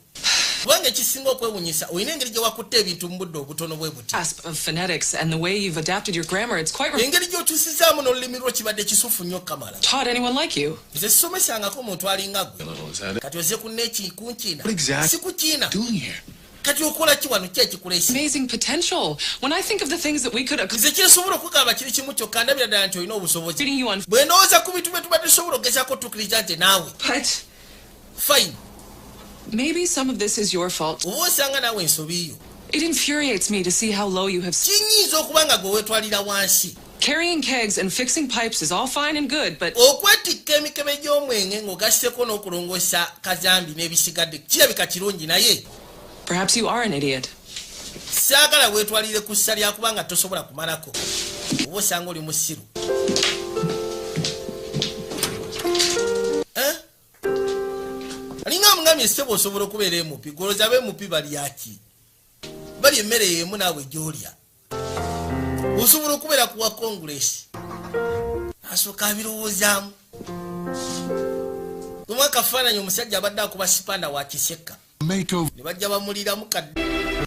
Kubanga ekisinga okwewunyisa olina engeri gye wakutta ebintu mu budde obutono bwe buti. Of phonetics and the way you've adapted your grammar, it's quite. Engeri gy'okyusizaamu n'olulimi lwo kibadde kisufu nnyo kamala. Taught anyone like you? Nze sisomesangako omuntu alinga gwe. Kati ozze kunneekiina. Sikukiina. Kati okola ki wano ki ekikuleese? Amazing potential. When I think of the things that we could. Nze kyensobola okugamba kiri kimu kyokka ndabira ddala nti olina obusobozi. Bwe ndowooza ku bintu bye tubadde tusobola okugezaako otukkiriza nti naawe. But. Fine. Maybe some of this is your fault. Oba osanga naawe ensobi yo. It infuriates me to see how low you have. Kinyiiza okuba nga gwe weetwalira wansi. Carrying kegs and fixing pipes is all fine and good, but. Okwetikka emikebe gy'omwenge ng'ogasseko n'okulongoosa kazambi n'ebisigadde kirabika kirungi naye. Perhaps you are an idiot. Saagala weetwalire ku ssa lyakubanga tosobola kumalako. Oba osanga oli musiru. Alinga mungambye ssebo osobola okubeera emupi. Golooza ab'emupi balyaki? Bali emmere y'emu naawe gy'olya. Osobola okubeera ku wa Congress. Asooka abirowoozaamu. Lumu akafaananyi omusajja abadde akuba sipanda wa Kisekka. Ne bajja bamuliramu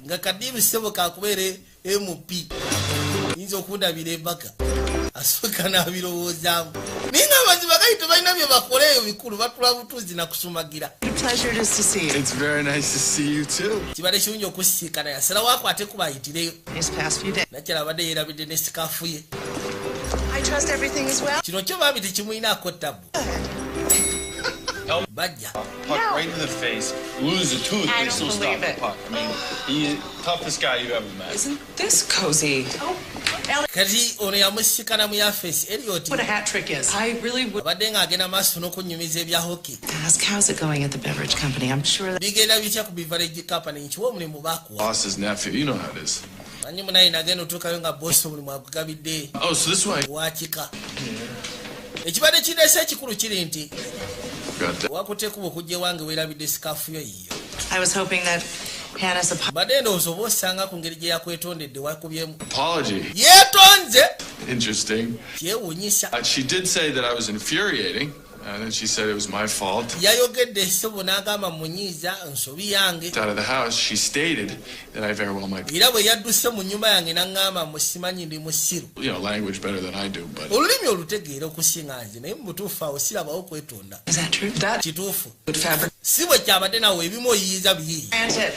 nga Kadiru ssebo kakubeera MP. Yinza okundabira embaka. Asooka n'abirowoozaamu. Naye ng'amazima gali tebalina bye bakoleeyo bikulu batula butuuzi na kusumagira. Pleasure it is to see you. It's very nice to see you too. Kibadde kirungi okusiikana yasalawo akwate kuba ayitireyo. These past few days. Nakyala abadde yeerabidde ne sikaafu ye. I trust everything is well. Kino kyo baabi tekimuyinaako ttabu. Bajja. Puck right in the face, lose a tooth, I but don't still stop believe the it. puck. I mean, he's the toughest guy you ever met. Isn't this cozy? Kati ono yamusikana mu yafeesi Elliot. What a hat trick is. I really would. Abadde ng'agenda maaso n'okunnyumiza ebya hockey. Ask how's it going at the beverage company. I'm sure that. Bigenda bitya ku Beverage Company nkiwa omulimu baakuwa. Boss's nephew, you know how it is. Manyi munaye nagenda otuukayo nga bosi omulimu agugabidde. Oh, so this way. Wakika. Ekibadde kireese ekikulu kiri nti wakutte kuba okujja ewange weerabidde sikaafu yo yiyo. I was hoping that Hannah's badde ndowooza oba osanga ku ngeri gye yakwetondedde wakubyemu. Apology. Yeetonze. Interesting. Kyewuunyisa. She did say that I was infuriating. And then she said it was my fault. Yayogedde ssebo n'agamba munyiiza nsobi yange. Out of the house, she stated that I very well might be. Era bwe yadduse mu nnyumba yange n'aŋŋamba musimanyi ndi musiru. You know, language better than I do, but. Olulimi olutegeera okusinga nze naye mu butuufu awo sirabawo kwetonda. Is that true? That kituufu. Good fabric. Si bwe kyabadde nawe ebimu oyiyiza biyiyi.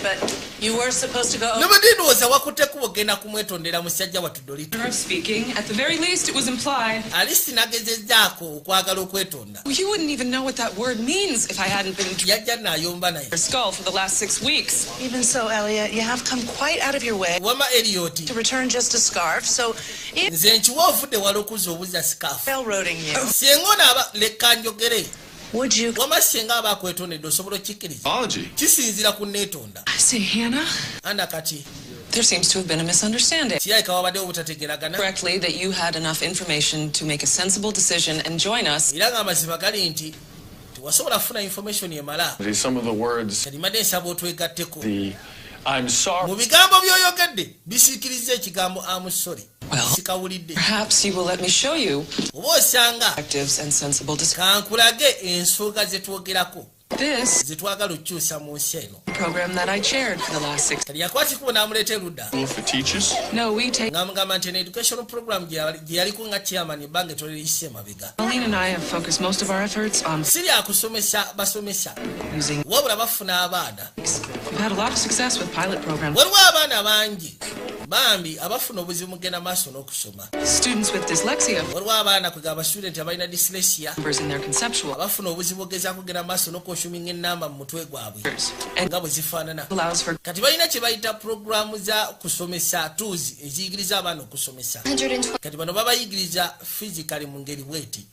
but you were supposed to go. Ne bwe ndowooza wakutte kuba ogenda kumwetondera musajja wattu Dolittle. Speaking, at the very least, it was implied. Alisi nagezezzaako okwagala okwetonda. You wouldn't even know what that word means if I hadn't been yajja n'ayomba naye. Your skull for the last 6 weeks. Even so, Elliot, you have come quite out of your way wama Elliot to return just a scarf. So nze nkiwa ovudde wala okuza obuza sikaafu. railroading you. Singa onaaba leka njogere. Would you? Wama singa aba akwetondedde osobola okikkiriza. Apology. Kisinziira ku neetonda. I say, Hannah. Anda kati. There seems to have been a misunderstanding. Kirabika wabaddewo obutategeeragana. Correctly, that you had enough information to make a sensible decision and join us. Era ng'amazima gali nti wasobola kufuna information emala Some of the words, kalimadde nsaba otwegatteko I'm sorry. mu bigambo by'oyogedde bisiikiriza ekigambo I'm sorry. Perhaps you will let me show you oba osanga actives and sensible kankulage ensonga zetwogerako this zetwagala okukyusa mu nsi eno program that I chaired for the last 6 kali yakwatikubo n'amuleeta erudda For teachers? No, we take ng'amugamba nti educational program gye yaliko nga chairman ebbanga etoleyise emabega Pauline and I have focused most of our efforts on siri akusomesa basomesa using wabula bafuna abaana. We've had a lot of success with pilot programs. waliwo abaana bangi bambi abafuna obuzibu mugenda maaso n'okusoma. Students with dyslexia waliwo abaana kwegaba student abalina dyslexia in their conceptual abafuna obuzibu ogezaako kugenda maaso n'okwoshuminga ennamba mu mutwe gwabwe nga bwe zifaanana. kati balina kye bayita puroguramu za kusomesa tools eziyigiriza abaana okusomesa. kati bano babayigiriza physically mu ngeri bweti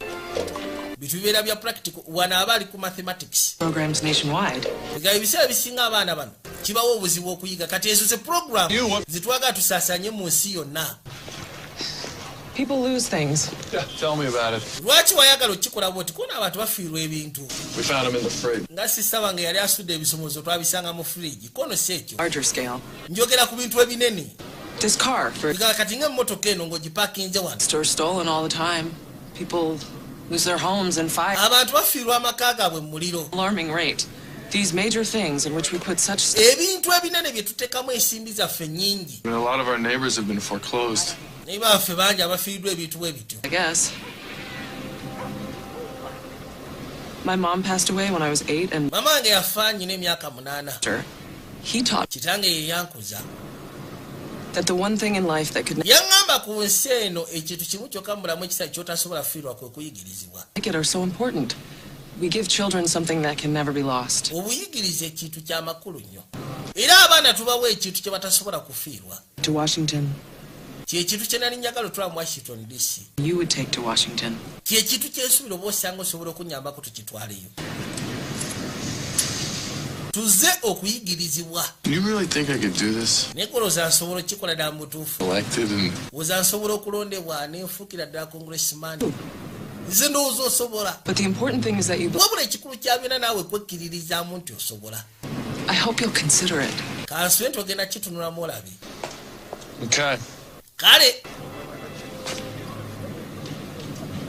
bitu bibeera bya practical wano aba ali ku mathematics programs nationwide. bigayo ebiseera bisinga abaana bano kibawo obuzibu okuyiga kati ezo ze program zitwagala tusaasanye mu nsi yonna. People lose things. Yeah, tell me about it. lwaki wayagala okikola bwoti kuona abantu bafiirwa ebintu We found him in the fridge. nga sista wange yali asudde ebisomozo twabisanga mu fridge kono si ekyo Larger scale. njogera ku bintu ebinene This car, for bigala kati ng'emmotoka eno ng'ogipakinze wano stores stolen all the time. People lose their homes in fire. abantu bafiirwa amaka gaabwe mu muliro. Alarming rate. These major things in which we put such ebintu ebinene bye tuteekamu ensimbi zaffe nnyingi I mean, a lot of our neighbors have been foreclosed. naye baffe bangi abafiiriddwa ebintu bwe bityo. I guess. My mom passed away when I was 8 and mama wange yafa nyina emyaka 8. he taught kitange ye yankuza that the one thing in life that could yaŋŋamba ku nsi eno ekintu kimu kyokka mu bulamu ekisa kyotasobola kufiirwa kwe kuyigirizibwa. make it are so important. We give children something that can never be lost. obuyigiriza ekintu ky'amakulu nnyo era abaana tubawa ekintu kye batasobola kufiirwa. To Washington. kyekintu kye nali njagala otwala mu Washington DC. You would take to Washington. kyekintu kyensuubira oba osanga osobola okunyambako tukitwaleyo. tuze okuyigirizibwa. Do you really think I could do this? naye kolooza nsobola okukikola ddala mu butuufu. Elected and oza nsobola okulondebwa nenfuukira ddala congressman. nze ndowooza osobola. But the important thing is that you wabula ekikulu kya byonna naawe kwekkiririzaamu nti osobola. I hope you'll consider it. kansube nti ogenda kitunulamu olabe. Okay. kale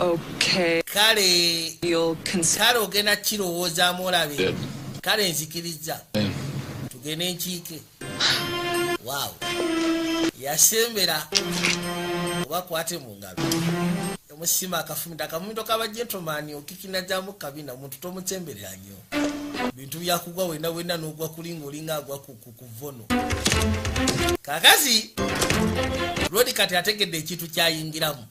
Okay. kale You'll consider. kale ogenda kirowoozaamu olabe. Did. kale nzikiriza tugende nkiike. waaw yasembera oba kwate mu ngalo omusima akafumito kaba gentleman okikinajjamu kabina muntu tomutsemberera nnyo bintu byakugwa wena n'ogwa kulinga olinga agwa ku vono. kakazi Rodi kati ategedde ekintu kyayingiramu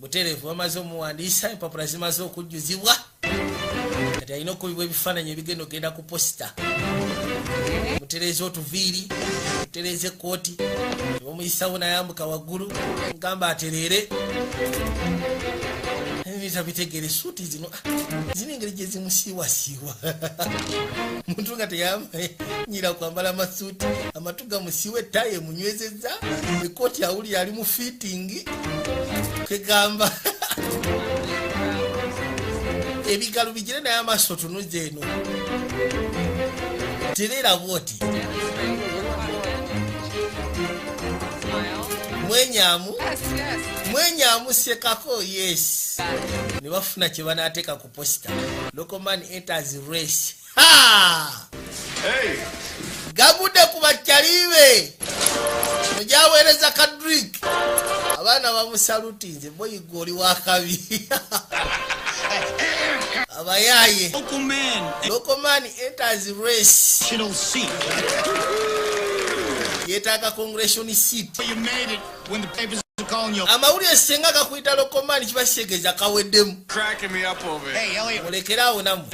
butereevu bamaze omuwandiisa empapula zimaze okujjuzibwa kati alina okubibwa ebifaananyi ebigenda ogenda ku posita. mutereeza otuviiri mutereeza ekkooti omuyisawo nayambuka waggulu ngamba atereere ebita bitegere suuti zino zino engeri gye zimusiiwasiiwa muntu nga teyanyira kwambala masuuti amatu gamusiiwa ettayi emunywezezza ekkooti awulira ali mu fiitingi kegamba ebigalo bigire naye amaaso tunuze eno tereera bwoti mwenyamu sekako yes ne bafuna kye banaateeka ku posita. Local man enters race. Hey! gagudde ku bakyalibe mujaweereza ka drink abaana bamusalutinze boyiga oli wakabi. abayaaye local man enters race. yeetaaga congression seat. amawulire senga gakuyita lokomani kiba kitegeeza kaweddemu. mulekeraawo namu.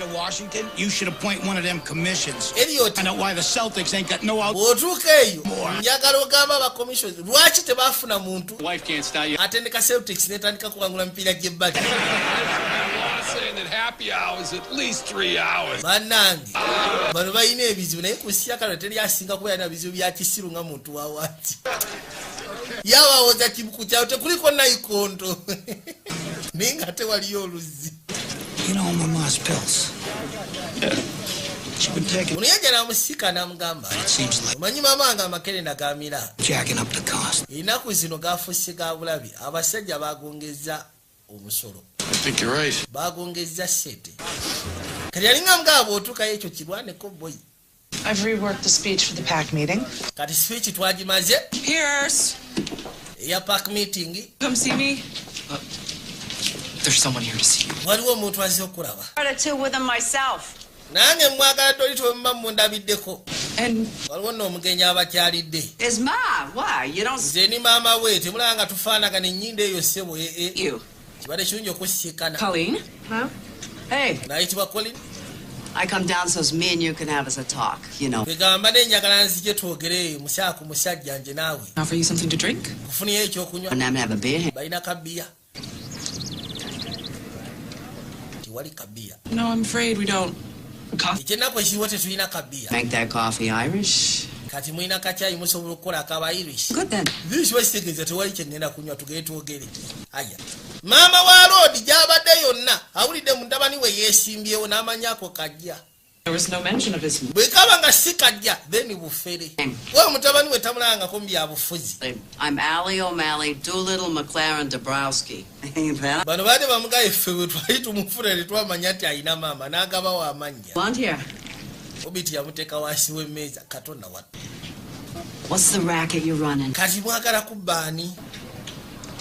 bw'otuuka eyo njagala ogamba aba commissions lwaki tebaafuna muntu atendeka Celtics netandika kuwangula mipiira gy'ebbali. bannange bano balina ebizibu naye ku nsi yakalo teri asinga kuba yalina bizibu bya kisiru nga muntu wawaati. yabawoza kibuku kyawe tekuliko nayikondo naye nga tewaliyo oluzzi. You know Mama's pills? Yeah. She been taking. Uno yajja n'amusika n'amugamba omanyi maama nga amakerenda gaamira Jacking up the cost. ennaku zino gafuuse ga bulabi abasajja bagongeza omusolo I think you're right. bagongeza sente kati yalinga mugaba bw'otuukayo ekyo kirwaneko boyi. I've reworked the speech for the PAC meeting. Kati speech twagimaze Pierce, eya pack meeting come see me. There's someone here to see you. waliwo omuntu azze okulaba Two with them myself. nange mwagala toli twemma mundabiddeko And waliwo nno omugenyi abakyalidde Is Ma? Why? You don't nze ni maama we temulaba nga tufaanagana ennyinda eyo ssebo you. kibadde kirungi okusisikana Colleen? Huh? Hey, nayitibwa Colin I come down so me and you can have us a talk, you know. kwegamba nenjagala nzije twogere musaaku musajja nje naawe Offer you something to drink? kufuniyo ekyokunywa And I'm have a beer. balina kabiya tiwali kabiya No, I'm afraid we don't. ekyennaku ekiriwo tetulina kabiya Make that coffee Irish. kati mulina kacyayi musobola okukola akaba irish Good then. kiba kitegeeza tewali kyengenda kunywa tugende twogere aya maama wa loodi gyabadde yonna awulidde mutabani we yeesimbyewo n'amanyako kajja There was no mention of his. bwe kaba nga si kajja then bufere we mutabani we tamulangako mu byabufuzi I'm Allie O'Malley, Doolittle, McLaren, Dabrowski. Ain't that? bano baade bamugaye ffe bwe twali tumufuna ne twamanya nti alina maama n'agabawo amannya Blonde here. obiti yamuteeka wansi w'emmeeza katonda wa What's the racket you're running? kati mwagala kubba ani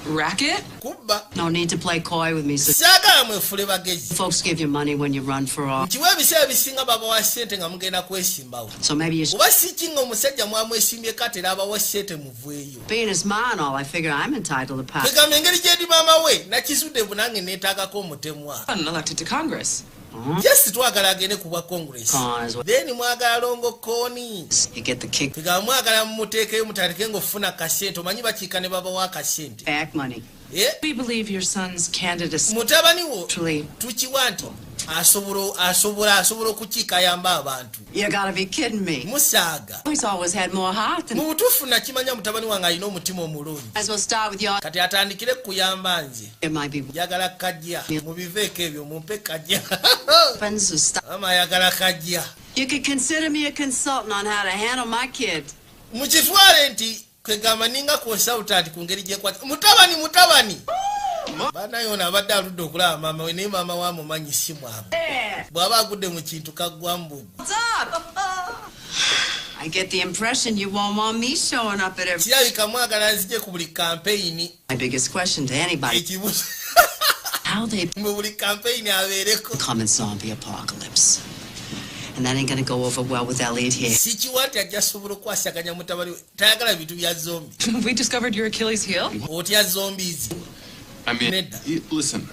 Racket? kubba No need to play coy with me. So saagala mwefule bagezi folks give you money when you run for office. nkiwa ebiseera bisinga babawa ssente nga mugenda kwesimbawo So maybe you should. oba si kinga omusajja mwamwesimbyeko ate abawa ssente muveeyo Being his ma and all, I figure I'm entitled to power. kwegamba engeri gyendi maama we nakisudde bunange neetaagako omutemwa Unelected to Congress. jasi twagala agende ku bwa congress Cons. then mwagala longo kooni You get the kick kwegamba mwagala mumuteekeyo mutandike ng'ofuna kasente omanyi bakiika ne babawa akasente back money. We believe your son's candidacy. mutabani wo Actually, tukiwa nti asobola okukiika ayamba abantu you gotta be kidding me. musaaga He's always had more heart than. mu butuufu nakimanya mutabani wange alina omutima omulungi Might as well start with your. kati atandikire kuyamba nze It might be njagala kajja mubiveeko ebyo mumpe kajja weapons to start. mama ayagala kajja You could consider me a consultant on how to handle my kid. mukitwale nti kwegamba ninga consultant ku ngeri gyekwata mutabani banayo ono abadde aludde okulaba maama we naye maama wamumanyi si mwamu bw'aba agudde mu kintu kaggwa mbugu What's up? I get the impression you won't want me showing up at every. kirabika mwagala nzije ku buli kampeyini My biggest question to anybody: ekibuzo how they mu buli kampeyini abeereko come in zombie apocalypse, and that ain't gonna go over well with Elliot here. sikiwa nti ajja sobola okwasaganya mutabani we tayagala bintu bya zombi We discovered your Achilles heel. otya zombies I mean, Nedda. listen,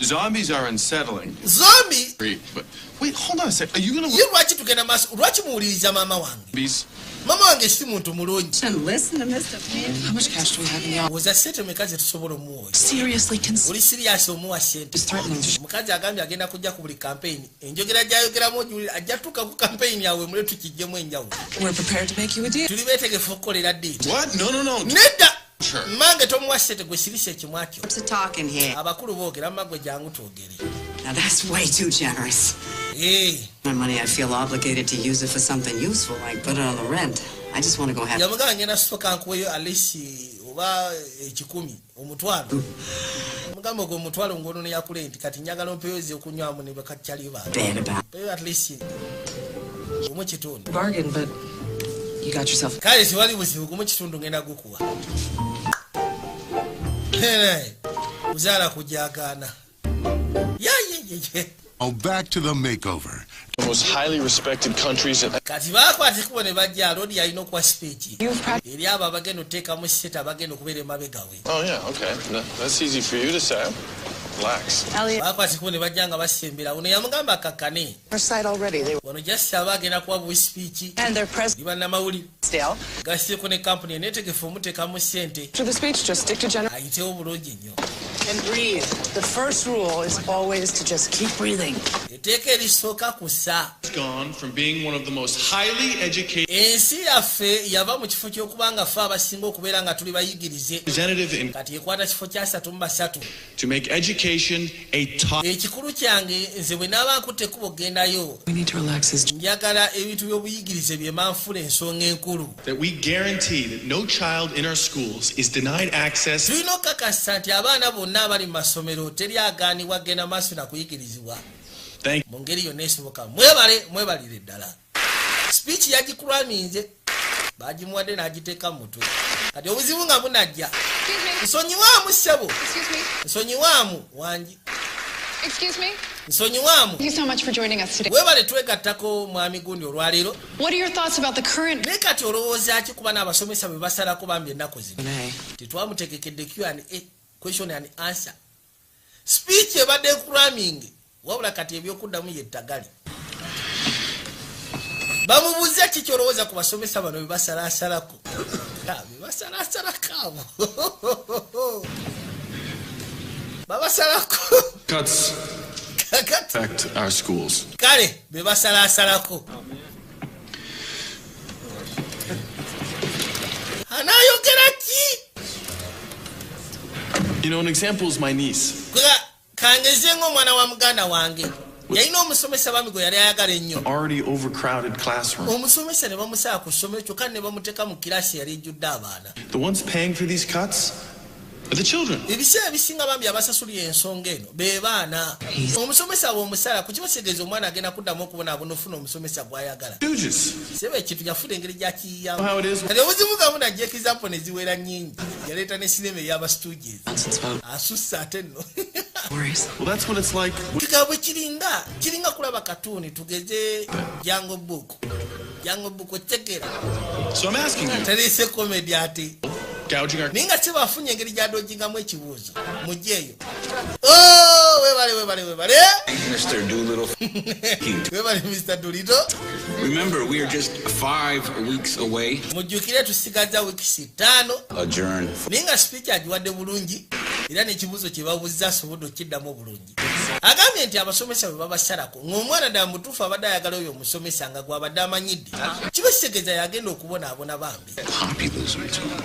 zombies are unsettling. zombi But wait, hold on a sec. Are you gonna ye lwaki tugenda maaso lwaki muwuliriza maama wange zombies? maama wange si muntu mulungi And listen to Mr. Payne. How much cash do we have in the office? oza sente meka zetusobola omuwoyo Seriously, consider oli siriyasi omuwa sente threatening. omukazi agambye agenda kujja ku buli kampeyini enjogera gyayogeramu ogiwulira ajja tuuka ku kampeyini yawe mule tukijjemu enjawulo We're prepared to make you a deal. tuli beetegefu okukolera ddiiti What? No. nedda mmange tomuwa sente gwe sirisa ekimwatyo What's the talking here? abakulu boogera mmagwe jangu twogere Now that's way too generous. Eh, My money, I feel obligated to use it for something useful, like put it on the rent. I just want to go have. yamugamba ngenda soka nkuweyo alisi oba 10 omutwalo mugamba ogwo omutwalo ngono neyakule nti kati njagala ompeyozi okunywamu ne bakakyali ba Bad about. peyo at least omu kitundu Bargain, but you got yourself. kale siwali buzibu gumu kitundu ngenda gukuwa uzaala kujagaana Oh, back to the makeover. The most highly respected countries in. kati bakwatikubo ne bajja loodi yalina okuwa speech eri abo abagenda oteekamu seta abagenda okubeera emabega we Oh yeah, okay. No, that's easy for you to say. Relax. bakwatikubo ne bajja nga basembera ono yamugamba akakkane Side already. They wano just aba agenda kuwa bwe speech and their president ndi bannamawulire still. gasiteeko ne kampuni eneetegefu omuteekamu sente To the speech, just stick to general. ayitewo bulungi nnyo And breathe. The first rule is always to just keep breathing. etteeka erisooka kussa gone from being one of the most highly educated ensi yaffe yava mu kifo ky'okuba nga ffe abasinga okubeera nga tuli bayigirize kati ekwata kifo kya 3 to make education a top. Ekikulu kyange nze bwe naaba nkutte ekkubo gendayo njagala ebintu by'obuyigirize bye manfula ensonga enkulu. That we guarantee that no child in our schools is denied access. Tulina okukakasa nti abaana bonna abali mu masomero teri agaanibwa genda maaso na kuyigirizibwa mu ngeri yonna esoboka. Mwebalire ddala. Speech yagikulaminze bagimuwadde n'agiteeka mu mutwe kati obuzibu nga bunajja. Nsonyiwaamu ssebo, nsonyiwaamu wangi. Excuse me? Nsonyiwaamu. Thank you so much for joining us today. Webale twegattako mwami gundi olwaleero. What are your thoughts about the current... Ne kati olowooza ki kuba n'abasomesa bwe basalako bambi ennaku zino. Tetwamutegekedde Q&A, question and answer. Speech ebadde encramming wabula kati ebyokuddamu yettagali. Bamubuuza ki kyolowooza ku basomesa bano bye basalaasalako. Bye basalaasalako abo. Babasalako. Cuts affect our schools. Kale be basalaasalako. Anayogera ki? You know, an example is my niece. Kangeze ng'omwana wa muganda wange. Yalina omusomesa bami gwe yali ayagala ennyo. Already overcrowded classroom. Omusomesa ne bamusaba ku ssomero kyokka ne bamuteeka mu kirasi yali ejjudde abaana. The ones paying for these cuts are the children. Ebiseera ebisinga bambi abasasulira ensonga eno be baana. Omusomesa bw'omusala ku kibasegeeza omwana agenda kuddamu okubonaabona ofuna omusomesa gw'ayagala. Sebe ekintu yafuna engeri gy'akiyiyamu. Kati obuzibu nga bunajja example ne ziwera nnyingi. Yaleeta ne sinema ey'aba Stooges. Asusse ate nno. Well, that's what it's like. Kigabwe kiringa kulaba katuni tugeze Jungle Book. Jungle Book otegera. So I'm asking you. Terese comedy ate. Gouging our... Ninga se bafunye engeri gy'adojingamu ekibuuzo. Mujjeeyo. Oh, webale. Mr. Doolittle. Webale Mr. Doolittle. Remember, we are just 5 weeks away. Mujjukire tusigaza wiiki 5. Adjourn. Ninga speech agiwadde bulungi. Era n'ekibuuzo kye babuuza asobodde okiddamu obulungi. Agambye nti abasomesa bwe babasalako ng'omwana ddala mutuufu abadde ayagala oyo omusomesa nga gw'abadde amanyidde kiba kitegeeza yagenda okubonaabona bambi. Poppy losing to him.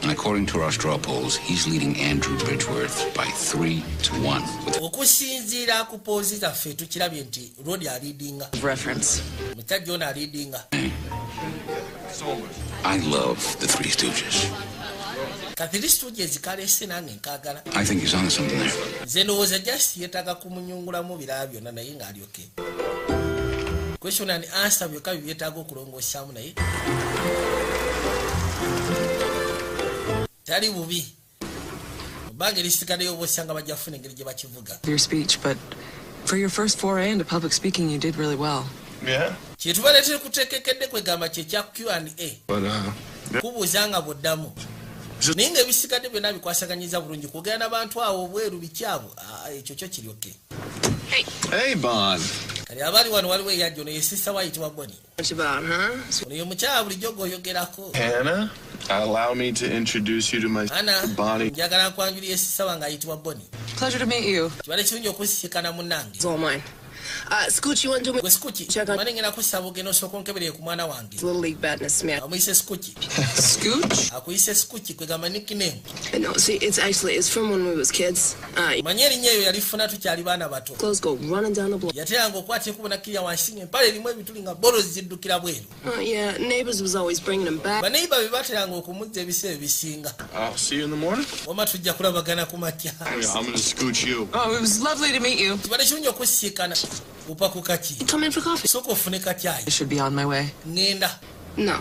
And according to our straw polls, he's leading Andrew Bridgeworth by 3-1. Okusinziira ku polls zaffe tukirabye nti Rodi aliidinga. Reference. Musajja ono aliidinga. I love the Three Stooges. Kathiri Stooges kaleese nange nkaagala. I think he's on something there. Nze ndowooza just yeetaaga kumunyungulamu birala byonna naye ng'ali okay. Question and answer byokka bye byetaaga okulongoosaamu naye tali bubi. Mubbanga erisigaddeyo oba osanga bajja kufuna engeri gye bakivuga. Your speech, but for your first foray into public speaking, you did really well. Yeah. Kyetubaleetera kuteekekedde kwegamba kye kya Q&A. Kubuuza nga bw'oddamu. Naye ng'ebisigadde byonna bikwasaganyiza bulungi kugenda n'abantu awo obweru bikyabo. Ekyo kyo kiri okay. Hey, Bon. Kali abali wano waliwo eyajja ono ye sister wayitibwa Bonnie. What about, huh? Ono ye mukyala bulijjo gw'oyogerako. Hannah, allow me to introduce you to my Bonnie. Njagala nkwanjulira ye sister wange ayitibwa Bonnie. Pleasure to meet you. Kibale kirungi okusisikana munnange. It's all mine. Scooch, you want to do Gwe Scooch, mani ngenda kusaba ogenda osooka onkebereye ku mwana wange. Little League Badness, man. Amuyise Scooch. Scooch? Akuyise Scooch kwegamba nickname. No, see, it's from when we was kids. Manyi erinnya eyo yalifuna tukyali baana bato. Clothes go running down the block. Yateranga okwata ekubona kirya wansi empale erimu ebituli nga bolozi ziddukira bweru. Yeah, neighbors was always bringing them back. Baneiba be bateranga okumuzza ebiseera ebisinga. I'll see you in the morning. Wama tujja kulabagana ku makya. I'm gonna scooch you. Oh, it was lovely to meet you. Kibale kirungi okusisikana. Upaku kaki. Come in for coffee. Soko ofune kachai. I should be on my way. Ngenda. No.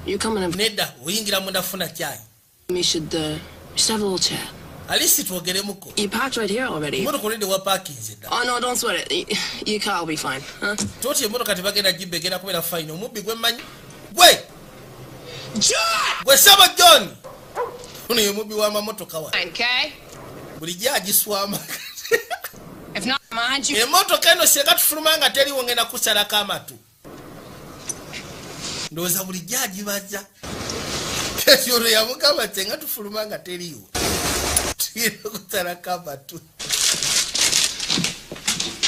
You coming in? Nedda, oyingira munda funa chai. We should have a little chat. Alisi tuogeremuko. You parked right here already. Moto kolede wa parking zeda. Oh no, don't sweat it. Your car will be fine, huh? Toti moto kati bagenda jibbe genda kubera fine. Omubbi gwe manyi. Gwe! John! Gwe Saba John! Uno ye mubbi wa mamotoka wa. Okay. Bulijja agiswama. If not, mind you. Emotoka eno senga tufuluma nga teriwo ngenda kusalako amatu. Ndowooza bulijja agibaza. Kati ono yamugamba senga tufuluma nga teriwo. Tugenda kusalako amatu.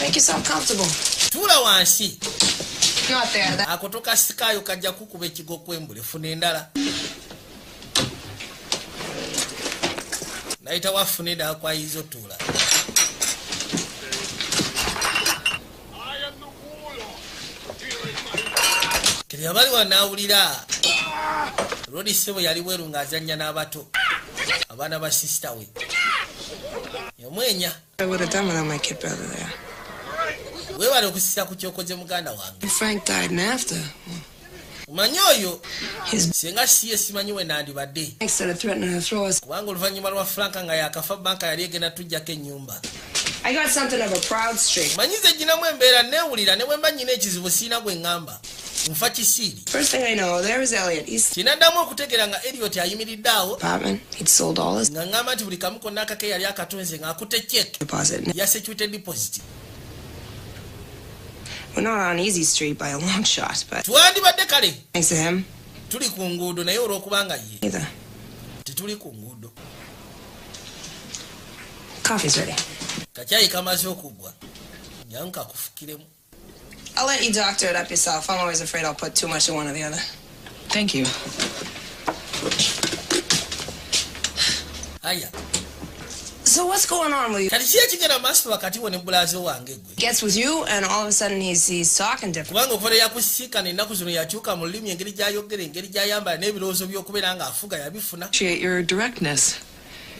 Make yourself comfortable. Tula wansi. Not there. Akotoka sikayo kajja kukuba ekigo kwembule funa endala. Naita wafuna endala kwa izo tula. Kiri abali wanawulira. Rodi sebo yali weru ng'azannya n'abato. Abaana ba sister we. Yamwenya. I would have done without my kid brother there. Webale okusisa ku kyokoze muganda wange. Frank died and after. Umanyi oyo singa siye simanyi we nandibadde. Instead of threatening to throw us. Kubanga oluvannyuma lwa Frank nga yakafa banka yali egenda tujjako ennyumba. I got something of a proud streak. Manyize ginamu embeera neewulira ne bwe mba nnyina ekizibu siina gwe ŋŋamba. Nfa kisiiri. First thing I know, there was Elliot. Kinaddamu okutegeera nga Elliot ayimiridde awo. Apartment. He'd sold all his. Nga ŋŋamba nti buli kamu konna akake yali akatonze ng'akutte check. Deposit. Ya security deposit. We're not on Easy Street by a long shot, but. Twandibadde kale. Thanks to him. Tuli ku nguudo naye olw'okubanga ye. Either. Tetuli ku nguudo. Coffee's ready. Kacaayi kamaze okuggwa. Nyanka kufukiremu. I'll let you doctor it up yourself. I'm always afraid I'll put too much in one or the other. Thank you. Aya. So what's going on with you? Kati ki ekigenda maaso wakati wo ne bbulaazo wange gwe? Gets with you and all of a sudden he's talking different. Kubanga okuva yakusiikana ennaku zino yakyuka mu lulimi engeri gy'ayogera engeri gy'ayambala n'ebirowoozo by'okubeera ng'afuga yabifunna. Appreciate your directness.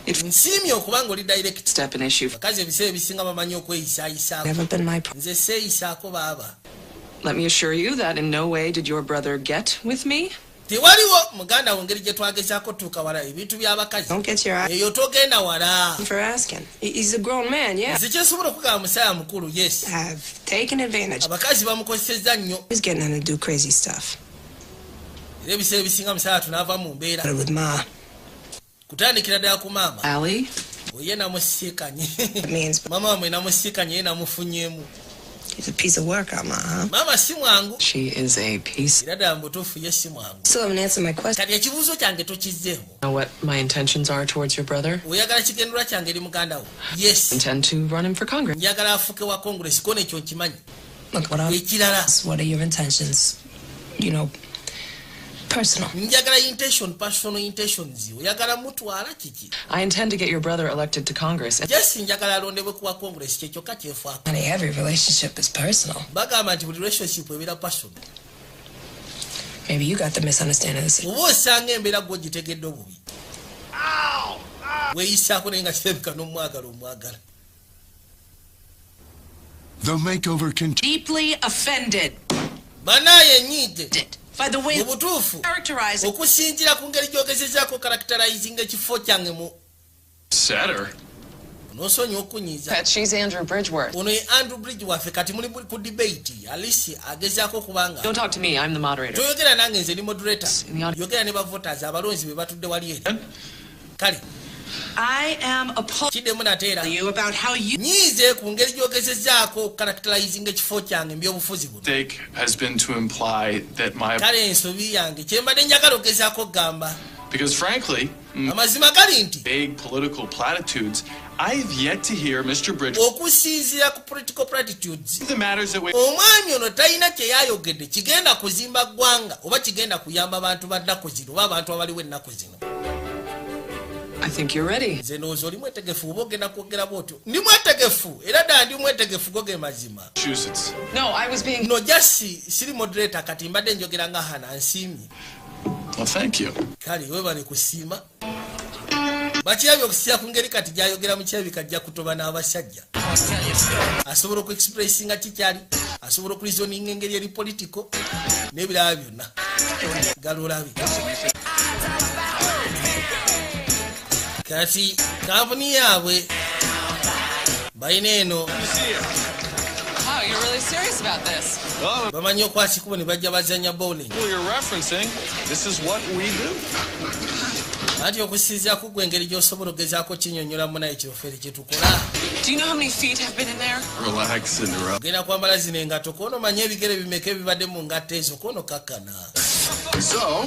Nsiimye okubanga oli direct. Step an issue. Bakazi ebiseera ebisinga bamanyi okweyisaayisaako. Never been my Nze seeyisaako baaba. Let me assure you that in no way did your brother get with me. Tewaliwo muganda wo ngeri gye twagezaako tuuka wala ebintu by'abakazi. Don't get your eye. Eyo togenda wala. For asking. He's a grown man, yeah. Nze kyensobola okugamba musaya mukulu, yes. I've taken advantage. Abakazi bamukozesezza nnyo. He's getting him to do crazy stuff. Era ebiseera ebisinga musaya tunaava mu mbeera. With Ma. Kutandikira ddala ku maama. Allie? Oye namusiikanye. It means Mama wamwe namusiikanye ye namufunyeemu. he's a piece of work, Ma, huh? Maama si mwangu. She is a piece. Era ddala mbutuufu ye si mwangu. Still haven't answered my question. Kati ekibuuzo kyange tokizzeemu. Know what my intentions are towards your brother? Oyagala kigendera kyange eri muganda wo? Yes. Intend to run him for Congress. Njagala afuuke wa Congress kono ekyo nkimanyi. Look, Ekirala. what are your intentions? You know, personal. Njagala personal intentions. Oyagala mutwala kiki? I intend to get your brother elected to Congress. Yes, njagala alondebwe kuwa Congress kye kyokka kyefaako. Honey, every relationship is personal. Bagamba nti buli relationship ebeera personal. Maybe you got the misunderstanding of this. Oba osanga embeera gwe ogitegedde obubi. Weeyisaako naye nga kirabika n'omwagala. The makeover Deeply offended. Banaye nyiide. By the way, mu butuufu okusinziira ku ngeri gyogezezaako characterizing ekifo kyange mu Setter. nosonyiwa okunyiiza. That she's Andrew Bridgeworth. Ono ye Andrew Bridgeworth kati muli ku debate Alice agezaako kubanga. Don't talk to me, I'm the moderator. Toyogera nange nze ni moderator. Yogera ne bavoters abalonzi be batudde wali eri. Kale. I am opposed to you about how you nyiize ku ngeri gyogezezaako characterizing ekifo kyange mbyobufuzi buno. Mistake has been to imply that my... Kale ensobi yange kyembadde njagala ogezaako kugamba. Because frankly, amazima gali nti vague political platitudes, I've yet to hear Mr. Bridgeworth. Okusinziira ku political platitudes. The matters that we... Omwami ono talina kye yayogedde kigenda kuzimba ggwanga oba kigenda kuyamba abantu ba nnaku zino oba abantu abaliwo ennaku zino. I think you're ready. Nze ndowooza oli mwetegefu oba ogenda kwogera bw'otyo. Ndi mwetegefu era ddala ndi mwetegefu goge mazima. No, I was being... No, just siri moderator kati mbadde njogera nga Hana nsiimye. Well, thank you. Kale weebale kusiima. Bakirabye okusiira ku ngeri kati gy'ayogera mu kirabika ajja kutoba n'abasajja. Asobola okuexpressinga kikyali, asobola okureasoninga engeri eri political n'ebirala byonna. Galolabi. Kati kampuni yaabwe balina eno. Wow, you're really serious about this. Bamanyi okwasikubo ne bajja bazanya bowling. Well, you're referencing, this is what we do. Ati okusinziira ku gwe engeri gy'osobola ogezaako kinnyonnyola munaye ekirofeere kye tukola. Do you know how many feet have been in there? Relax, Cinderella. Ogenda kwambala zino engatto kono manyi ebigere bimeka ebibadde mu ngatto ezo kono kakkana. So,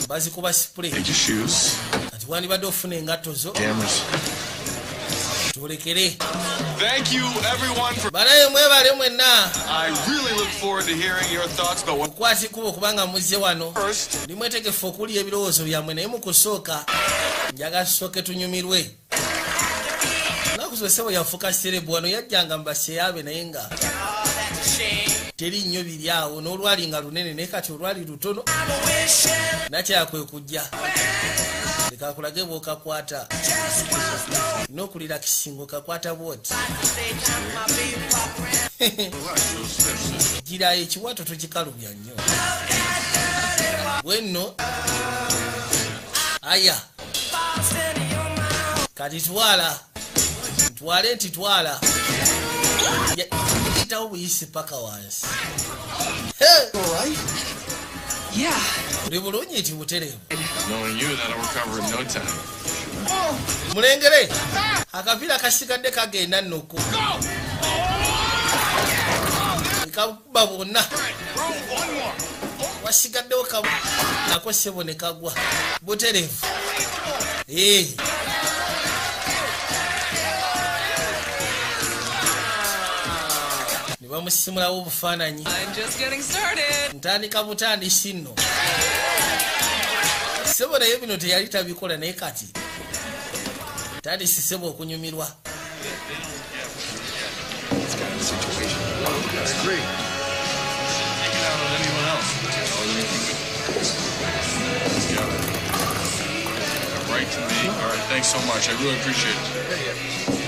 bazikuba spray. take your shoes. Ati wandibadde ofuna engatto zo. Cameras. tulekere. Thank you, everyone, for. Banaye mwebale mwenna. I really look forward to hearing your thoughts about what. Kwati kubo kubanga muzze wano. Nimwetegefu okuli ebirowoozo byammwe naye mu kusooka njaga tusooke tunyumirwe. Nakuzosebo yafuka serebu wano yajjanga mbaseyabe naye nga teri nnyo biri awo n'olwali nga lunene naye kati olwali lutono nakyakwe kujja leka kulage bw'okakwata n'okulira kisingo kakwata bwoti gira ekiwato tokikalubya nnyo bwenno aya kati twale nti twala yitawo buyisi paka wansi uli bulungi nti butereevu mulengere akapiira kasigadde kagenda nnoko kakuba bonna wasigaddewo kabu nako sebo ne kagwa butereevu bamusimulawo obufaananyi ntandika butandisi nno sebo naye bino teyali tabikola naye kati tandisi sebo okunyumirwa Right to me. All right, thanks so much. I really appreciate it.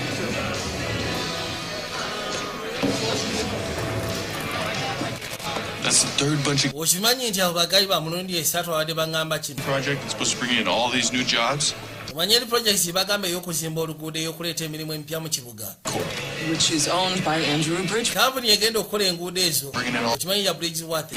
That's the third bunch of okimanyi nti abo bagali ba mulundi esatu abadde baŋŋamba kino project that's supposed to bring in all these new jobs. omanyi eri projekiti bagamba ey'okuzimba oluguudo ey'okuleeta emirimu empya mu kibuga which is owned by Andrew Bridgeworth. kampuni egenda okukola enguudo ezo okimanyi ya Bridgeworth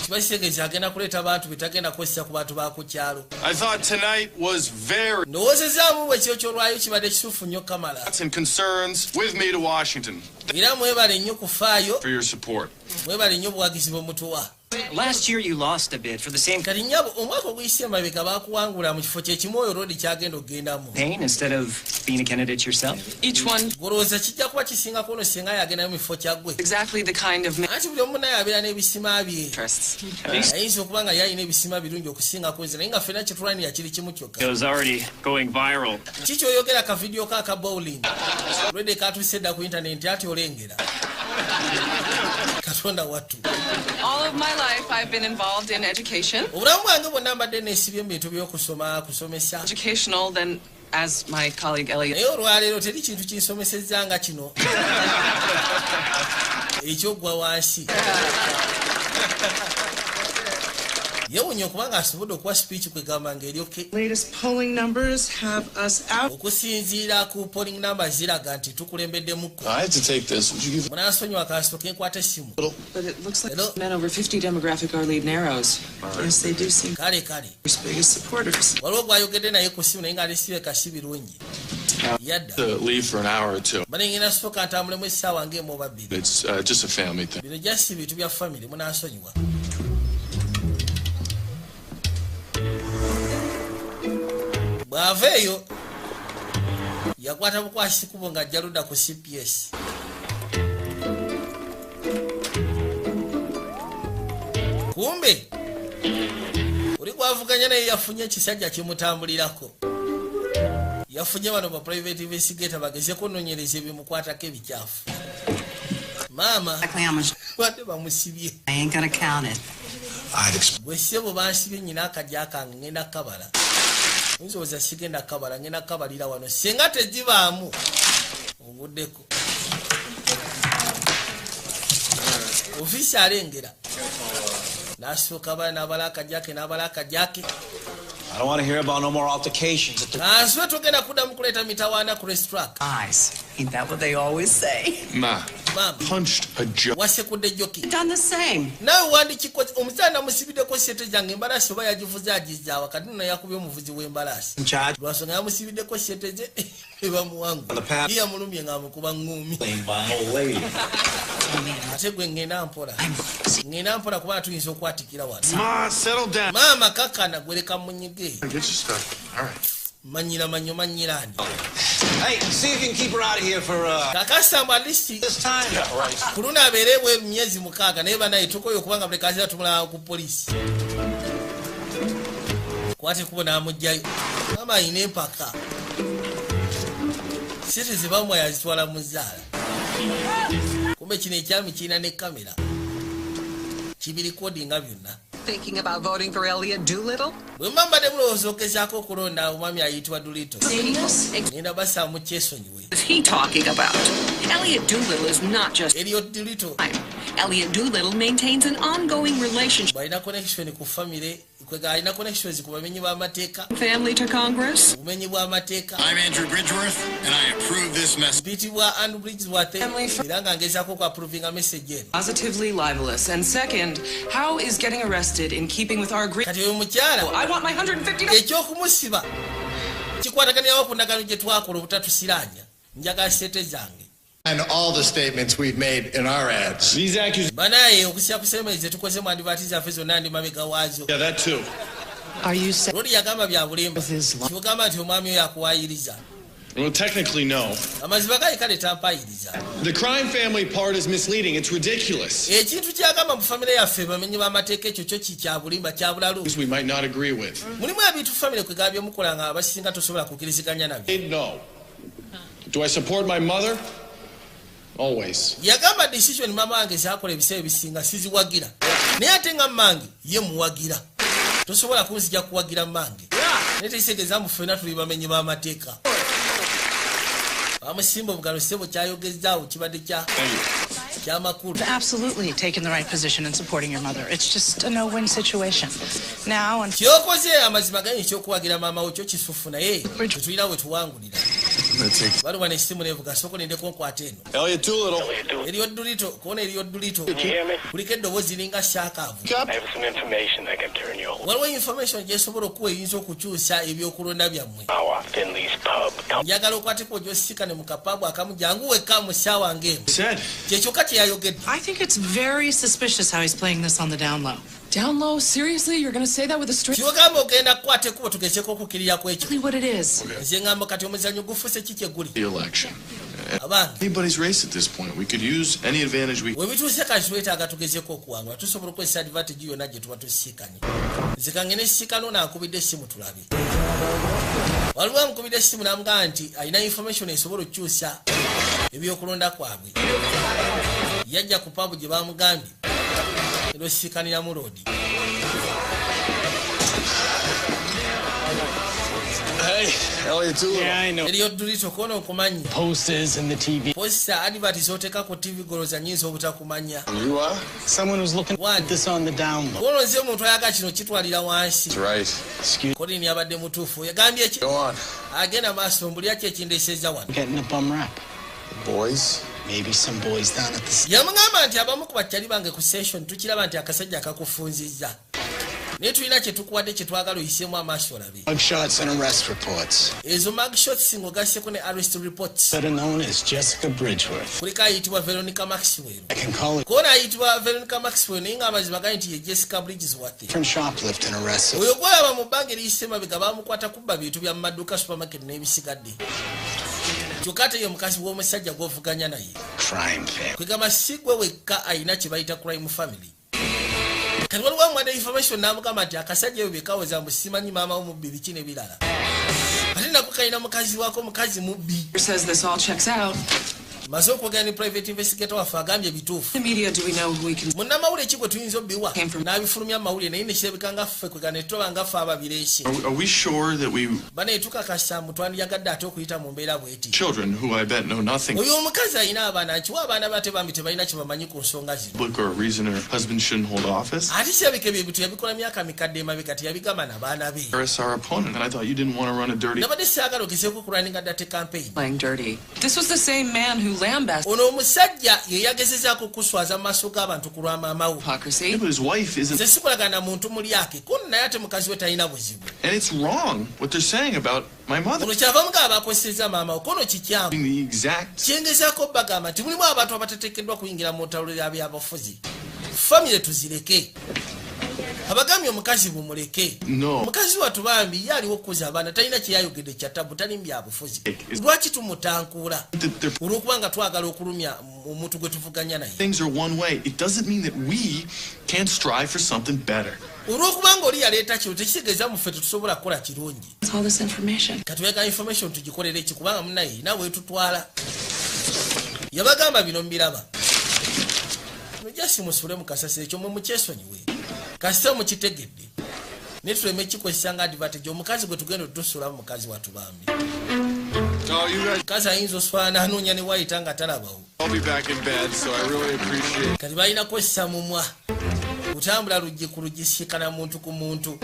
kibakitegeeza agenda kuleeta abantu betagenda kukozesa ku bantu ba ku kyalo I thought tonight was very ndowoozezaamu bwe kyo kyolwayo kibadde kisuufu nnyo kamala and concerns with me to Washington. era mwebale nnyo kufaayo For your support. mwebale nnyo buwagizi bwemutuwa Last year you lost a bid for the same kati nnyabo omwaka oguyise emabega bakuwangula mu kifo kyekimoyo road kyagenda okugendamu campaign instead of being a candidate yourself. Each one golowooza kijja kuba kisingako ono singa yagendayo mu kifo kyaggwe exactly the kind of anti buli omu naye abeera n'ebisima bye ayinza okuba nga yalina ebisima birungi okusingako nze naye nga ffena kyetulwanira kiri kimu kyokka It was already going viral. kikyoyogera ka vidiyo ka aka bowling lwedde katuuse dda ku intaneti ati olengera katonda wattu all of my life I've been involved in education. obulamu bwange bwonna mbadde neesibye mu bintu by'okusoma kusomesa Educational, then as my colleague Elliot naye olwaleero teri kintu kinsomesezza nga kino ekyoggwa wansi yewunya okubanga asobodde okuwa speech kwegamba ng'eryoke okusinziira ku polling numbers ziraga nti tukulembeddemukko munansonyiwa kasito kenkwata essimu but it looks like men over 50 demographic are lead narrows. Yes, they do seem kale his biggest supporters. waliwo gwayogedde naye ku ssimu naye ng'alesibeka si birungi yadda To leave for an hour or two. balengera sooka ntambulemu essaawa ng'emu oba bbiri It's just a family thing. bino jasi bintu bya famire munansonyiwa bw'ava eyo yakwata bukwasi kubo ng'ajja ludda ku CPS kumbe oli gwavuganya naye yafunye ekisajja kimutambulirako yafunye bano ba private investigator bageze kunonyereza ebimukwatako ebikyafu maama wadde bamusibye bwe ssebo bansibye nnyina akajja akange ngenda kabala nzooza sigenda kabala ngenda kabalira wano senga tegibaamu obuddeko ofiisi alengera n'asooka bala n'abala akajjake n'abala akajjake I don't want to hear about no more altercations. kanswe togenda kuddamu kuleeta mitawaana ku restaurant Eyes. Ain't that what they always say? Ma, maama punched a joke. wasekudde joki Done the same. naawe wandikiko omukyala namusibiddeko sente zange embalaasi oba yagivuze agizaawa kati nno yakubye omuvuzi w'embalaasi lwasonga yamusibiddeko sente ze ebamuwangula ye yamulumye ng'amukuba ŋŋuumi ate gwe ngenda mpola kuba tuyinza okwatikira wano Ma, settle down. maama kakkana gwereka munyige Get your stuff. All right. manyirani. Hey, see if you can keep her out of here for kakasa mbalisti this time. Yeah, right. kuluna aberewe myezi mukaga naye banaye tukoyo kubanga mulekazi atumula ku police kwate kubona amujjayo mama ine mpaka sisi zibamwe yazitwala muzala kumbe kino ekyami kirina ne kamera kibiri kodinga byonna. Thinking about voting for Elliot Doolittle? Bwemamba de mulowooza ogezaako okulonda omwami ayitibwa Doolittle. Nina basaamu kyesonyiwe. What is he talking about? Elliot Doolittle is not just Elliot Doolittle. Elliot Doolittle maintains an ongoing relationship. Balina connection ku family, kwega alina connections ku bamenyi b'amateeka. Family to Congress. Bumenyi bw'amateeka. I'm Andrew Bridgeworth, and I approve this message. Bitibwa Andrew Bridgeworth. Era nga ngezaako ku approving a message eno. Positively libelous. And second, how is getting arrested in keeping with our agreement? Kati oyo mukyala. I want my $150. Ekyokumusiba kikwataganirawo ku ndagaano gye twakola obutatusiranya. Njagala sente zange. And all the statements we've made in our ads. These accusations. Banaye okusya kusemeze tukoze mu advertise affe zonna ndi mabega waazo. Yeah, that too. Are you saying Lodi yagamba bya bulimba. Kigamba nti omwami oyo akuwaayiriza. Well, technically, no. Amaziba gali kale tampayiriza. The crime family part is misleading. It's ridiculous. Ekintu kyagamba mu famire yaffe bamenyi b'amateeka ekyo kyo kya bulimba kya bulalu. We might not agree with. Mulimu ebintu famire kwegaba byemukola nga abasinga tosobola kukiriziganya nabyo. No. Do I support my mother? Always. Yagamba decision mama wange zakola ebiseera bisinga siziwagira. Naye ate nga mmange ye muwagira. Tosobola kunzija kuwagira mmange. Netegeeza mu ffenna tuli bamenyi b'amateeka. Amusimba obugalo sebo kyayogezaawo kibadde kyamakulu. absolutely taken the right position in supporting your mother? It's just a no-win situation. Now, and kyokoze amazima gani ekyokuwagira maama wo kyo kisufu naye tetulina we tuwangulira. Waliwo n'essimu nevuga soko nendeko nkwata eno. Elliot Doolittle. Elliot Doolittle, kuona Elliot Doolittle. Kuliko eddoboozi linga shaakaavu. Waliwo information gyesobola okuwa eyinza okukyusa ebyokulonda byammwe. Njagala okwateko gy'osikane mu kapaabu akamu jangu wekka mu ssaawa ng'emu. Kyekyokka kye yayogedde. I think it's very suspicious how he's playing this on the down low. Down low? Seriously? You're going to say that with a straight... Kyogamba ogenda kukwata ekkubo tugezeko okukirira ku ekyo. What it is. Nze ngamba kati omuzannyo gufuuse kiki eguli. The election. Anybody's race at this point. We could use any advantage we... We bituuse kati twetaaga tugezeko okuwangula tusobola okukozesa advantage yonna gye tuba tusiikanye. Nze kange ne siikano n'ankubidde essimu tulabe. Waliwo amukubidde essimu n'amugamba nti alina information esobola okukyusa ebyokulonda kwabwe. Yajja ku paabu gye baamugambye. Ero sikanira mu road. Hey, Elliot Doolittle. Yeah, I know. Elliot Doolittle kono okumanyi. Posters in the TV. Poster advert zoteka ku TV goloza nyinzo obutakumanya. You are? Someone was looking at this on the down low. Kono nze omuntu ayaga kino kitwalira wansi. That's right. Excuse Kodi ni abadde mutuufu. Yagambye ki? Go on. Agenda maaso mbuli yaki ekindeesezza wano. Getting a bum rap. The boys? Maybe some boys down at the... Yamugamba nti abamu ku bakyali bange ku session tukiraba nti akasajja akakufunzizza. Naye tulina kye tukuwadde kye twagala oyisemu amaaso olabe. Mugshots and arrest reports. Ezo mugshots ng'ogasseko ne arrest reports. Better known as Jessica Bridgeworth. Kuliko ayitibwa Veronica Maxwell. I can call it... Koona ayitibwa Veronica Maxwell naye ng'amazima gali nti ye Jessica Bridgeworth. From shoplifting arrested. Oyo gwalaba mu bbanga eriyise emabega baamukwata kubba bintu bya mu maduuka supermarket n'ebisigadde. Kyokka ate ye mukazi w'omusajja gw'ovuganya naye. Crime family. Kwegamba si gwe wekka alina kye bayita crime family. Kati waliwo amwada information n'amugamba nti akasajja ebyo byekaweza mbu simanyi maama w'omubbi biki n'ebirala. Ate nako kalina mukazi waako mukazi mubbi. Says this all checks out. Maze okwogera ni private investigator waffe agambye bituufu. The media, do we know who we can... Munnamawulire ki gwe tuyinza obbiwa n'abifulumya mu mawulire naye ne kirabika nga ffe kwegana ne tuba nga ffe ababireesi. Are we sure that we... Bane tukakasa mbu twandiyagadde ate okuyita mu mbeera bw'eti. Children who I bet know nothing... Oyo omukazi alina abaana nkiwa abaana bate bambi tebalina kye bamanyi ku nsonga zino. Look, or a reason her husband shouldn't hold office? Ate kirabika ebyo ebintu yabikola myaka mikadde emabega teyabigamba n'abaana be. Harris, our opponent, and I thought you didn't want to run a dirty... Nabadde saagala ogezeeko okulwaninga ddate campaign. Playing dirty. This was the same man who lambasted... Omusajja ye yagezezaako kuswaza mu maaso g'abantu ku lwa maama we. Yeah, but his wife isn't... Nze sikolagana muntu muli ake kono naye ate mukazi we talina buzibu. And it's wrong what they're saying about my mother. Ono kyava mugaba bakosezza maama we kono kikyamu. The exact... Kyengezaako bagamba nti mulimu abantu abateteekeddwa kuyingira mu ntalo ly'abyabufuzi. Famire tuzireke. Abagambye omukazi bumuleke. No. Omukazi watu bambi yaliwo okuza abaana talina kyeyayogedde kya tabu tali byabufuzi. Lwaki tumutankuula? Olwokubanga twagala okulumya omuntu gwe tuvuganya naye. Things are one way. It doesn't mean that we can't strive for something better. Olwokubanga oli yaleeta kino tekitegeeza muffe tetusobola kukola kirungi. All this information. Katuweka information tugikolere eki kubanga munaye nawe tutwala. Yabagamba bino mbiraba. Mujasi musule mukasasire ekyo mwe mukyesonyiwe. Kasita mukitegedde. Ne tuleme kikozesa nga advantage omukazi gwe tugenda tusula mu mukazi watu bambi. No, you guys. Kazi ayinza oswana anoonya ne wayita nga talabawo. I'll be back in bed, so I really appreciate it. Kati balina kozesa mumwa. Kutambula lujji ku lujji sikana muntu ku muntu.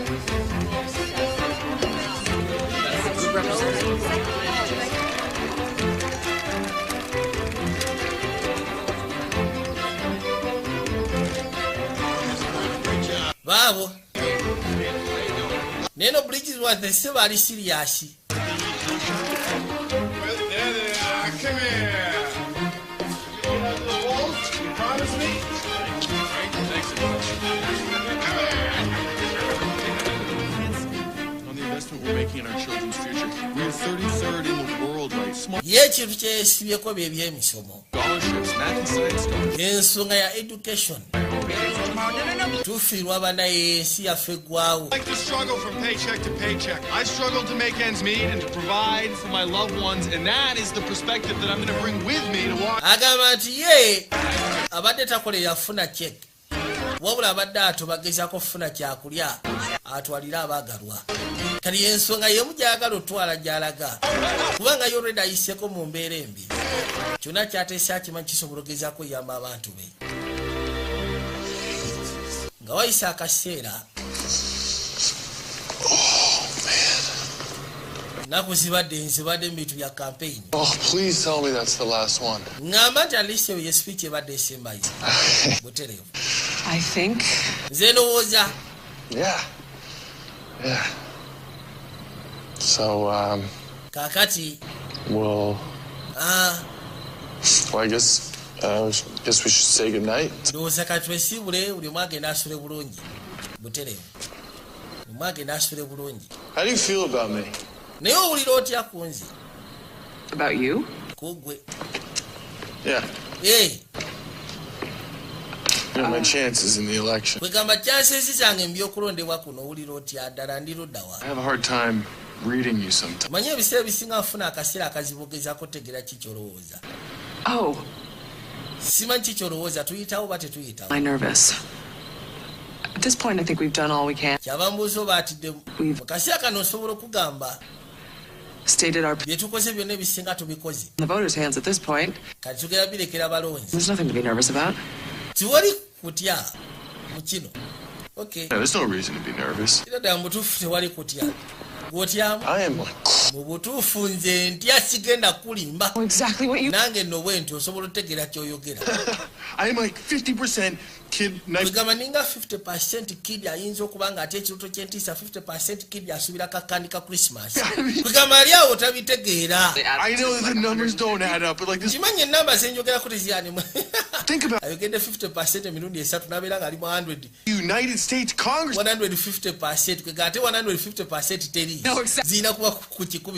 Babo. Neno Bridges was the civil serious. Come here. You promise me? On the investment we're making in our children's future, we're 33rd in the world, right? Small Yekintu kyesibyeko by'emisomo. scholarships, math and science scholarships. Ensonga ya education. Tufiirwa bannansi yaffe eggwawo. I like to struggle from paycheck to paycheck. I struggle to make ends meet and to provide for my loved ones, and that is the perspective that I'm going to bring with me to watch. Agamba nti ye abadde takole yafuna check. Wabula abadde atobagezaako okufuna kyakulya atwalire abaagalwa. Kati ensonga yemu gy'agala otwala gy'alaga. Kubanga yoreda ayiseeko mu mbeera embi. Kyonna kyateesa akimanyi kisobola ogezaako yamba abantu be. Nga wayisa akaseera. Naku zibadde mu bintu bya campaign. Oh, please tell me that's the last one. Ngamba nti alise ye speech ebadde esembayo. Butereevu. I think. Nze ndowooza. Yeah. So, Kakati. well, I guess we should say goodnight. Ndowooza kati twesiibule buli omu agenda asule bulungi. Butereevu. Buli omu agenda asule bulungi. How do you feel about me? Naye owulira otya ku nze? About you? Kugwe. Yeah. Hey. My chances in the election. Kwegamba chances zange mbyokulondebwa kuno owulira otya ddala ndiruddawa. I have a hard time reading you sometimes. Manyi ebiseera bisinga nfuna akaseera akazibugezaako tegera kikyolowooza. Oh. Simanyi kikyolowooza tuyitawo ba tetuyitawo. I'm nervous. At this point, I think we've done all we can. Kyava mbuuza oba atidde mu kaseera kano osobola okugamba stated our bye tukoze byonna ebisinga tubikoze. in the voters' hands at this point. Kati tugera birekera balonzi. There's nothing to be nervous about. Tiwali kutya mu kino. Okay. Yeah, there's no reason to be nervous. Kira ddala mu butuufu tewali kutya. Gw'otyamu? I am like... Mu butuufu nze ntya sigenda kulimba. Exactly what you... Nange nno bwe nti osobola otegeera ky'oyogera. I am like 50% kid... Kwegamba ninga 50% kid ayinza okuba nga ate ekiruto ky'entiisa 50% kid asuubira kakandi ka Christmas. Kwegamba ali awo tabitegeera. I know that the numbers don't add up, but like this... Kimanyi ennamba zenjogerako tezianimu. Think about... Ayogedde 50% emirundi esatu n'abeera nga ali mu 100. United States Congress... 150%. Kwegamba ate 150% teri. No, exactly. Zina kuba ku 10%. I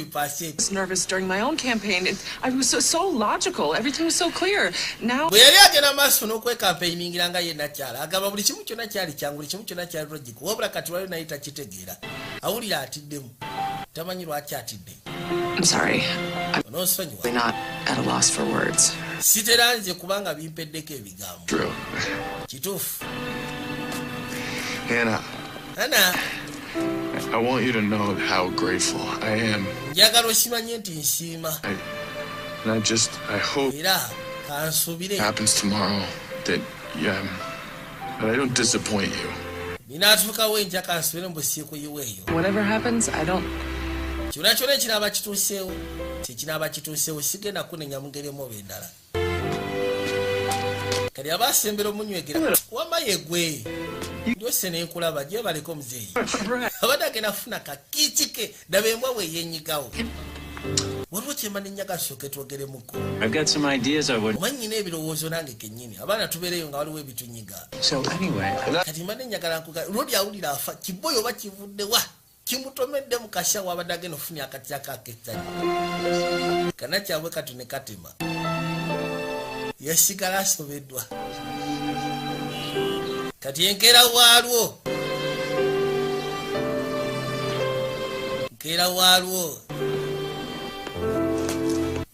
was nervous during my own campaign. I was so logical. Everything was so clear. Now... Bwe yali agenda maaso n'okwekampeyingira nga ye nakyala agamba buli kimu kyonna kyali kyangu buli kimu kyonna kyali logical wabula kati waliwo naye takitegeera awulira atiddemu tamanyi lwaki atidde. I'm sorry. Onoosonyiwa. I'm not at a loss for words. Sitera nze kubanga bimpeddeko ebigambo. True. Kituufu. Hannah. I want you to know how grateful I am. Njagala osimanye nti nsiima. And I hope era kansuubire. Happens tomorrow that I don't disappoint you. Ninaatuukawo enkya kansuubire mu busiikuyiwa eyo. Whatever happens, I don't... Kyonna kyonna ekinaaba kituuseewo tekinaaba kituuseewo sigenda kunenya mugeremu oba endala. Kali abaasembera omunywegera wamma yegwe ndyose nenkulaba gye baleko muzeeyi abadde agenda kufuna kakiiki ke daba embwa bwe yenyigawo waliwo kyemani nyaga soke twogere muko. I've got some ideas I would. Omanyi n'ebirowoozo nange kennyini abaana tubeereyo nga waliwo ebitunyiga. So anyway, kati mane njagala nkuga lodi awulira afa kiboyo oba kivudde wa kimutomedde mu kasha wabadde agenda okufunira akatya kakettanyi kana kyabwe kati ne katema yasigala asobeddwa kati enkeera waalwo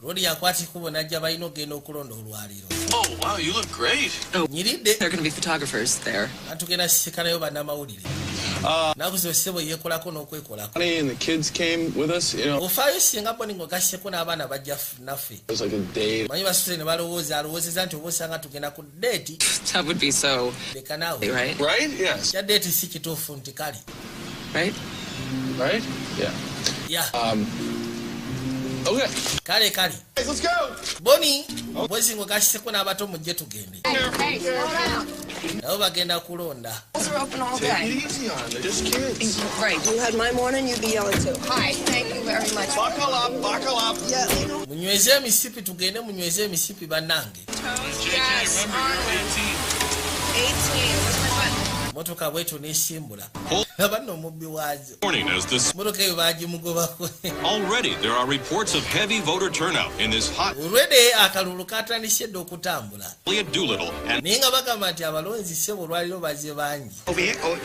lodi yakwati kubo najja balina ogenda okulonda olwaliro. Oh, wow, you look great. Nyiridde. There are going to be photographers there. Atugenda sikalayo bannamawulire. Nakuzosebo yekolako n'okwekolako. Honey and the kids came with us, you know. Ofaayo singa boningo gasseko n'abaana bajja naffe. It was like a date. Manyi basuse ne alowoozeza nti oba osanga tugenda ku date. That would be so. Leka naawe. Right? Right? Yes. Kya date si kituufu nti kali. Right? Right? Yeah. Yeah. Okay. Kale. Guys, let's go. Boni, bwezingo gasseko n'abato mujje tugende. Hey, slow down. Nabo bagenda kulonda. Those are open all Take day. it easy on them. They're just kids. Right. You had my morning, you'd be yelling too. Hi, thank you very much. Buckle up. Yeah. Munyweze emisipi tugende munyweze emisipi bannange. Yes, 18. Motoka bwetu n'esimbula. Abanno omubbi waazo. Morning as this. Motoka eyo baagimugobako. Already there are reports of heavy voter turnout in this hot. Already akalulu katandise dde okutambula. Elliot Doolittle and. Naye nga bagamba nti abalonzi ssebo olwaliro baze bangi. Over here. Oh,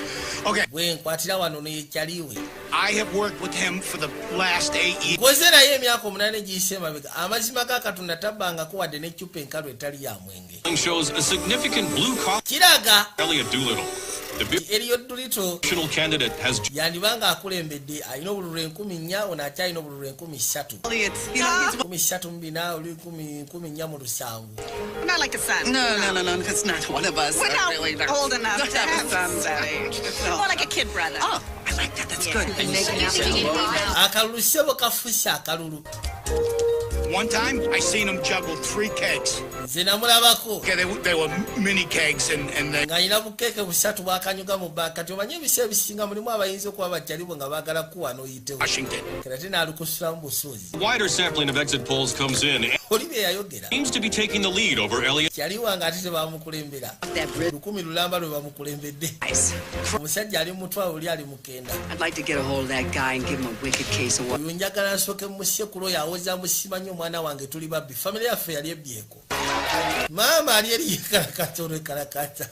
okay. Bwe nkwatira wano neyekyaliwe. I have worked with him for the last 8 years. Nkoze naye emyaka 8 giyise emabega. Amazima ga Katonda tabbangako wadde n'eccupa enkalu etali ya mwenge. Shows a significant blue collar. Kiraga. Elliot Doolittle. Elliot Doolittle candidate has yandibanga akulembedde alina obululu 1000 ono akyalina obululu 3000 oli 10 mu lusanvu. Not like a son. No, because not one of us We're are not really old enough to have a son that age. More like a kid brother. Oh, I like that. That's good. Akalulu sebo kafuuse akalulu. One time, I seen him juggle 3 kegs. Nze namulabako. Okay, they were mini kegs and then. Ng'alina bukeeke busatu bwakanyuga mu bbanga kati omanyi ebiseera ebisinga mulimu abayinza okuba bakyalibwe nga baagala kuwa n'oyitewo. Washington. Kati ate n'alukusulamu busuuzi. wider sampling of exit polls comes in. Oli bye yayogera. Seems to be taking the lead over Elliot. Kyaliwa nga ate tebamukulembera. 10 lulamba lwe bamukulembedde. Omusajja ali mutwa oli ali mukenda. I'd like to get a hold of that guy and give him a wicked case of what. Oyo njagala nsooke musekulu oyo awoza musimanyi omwana wange tuli babbi. Family yaffe yali ebyeko. Maama ali eri yekalakata olwekalakata.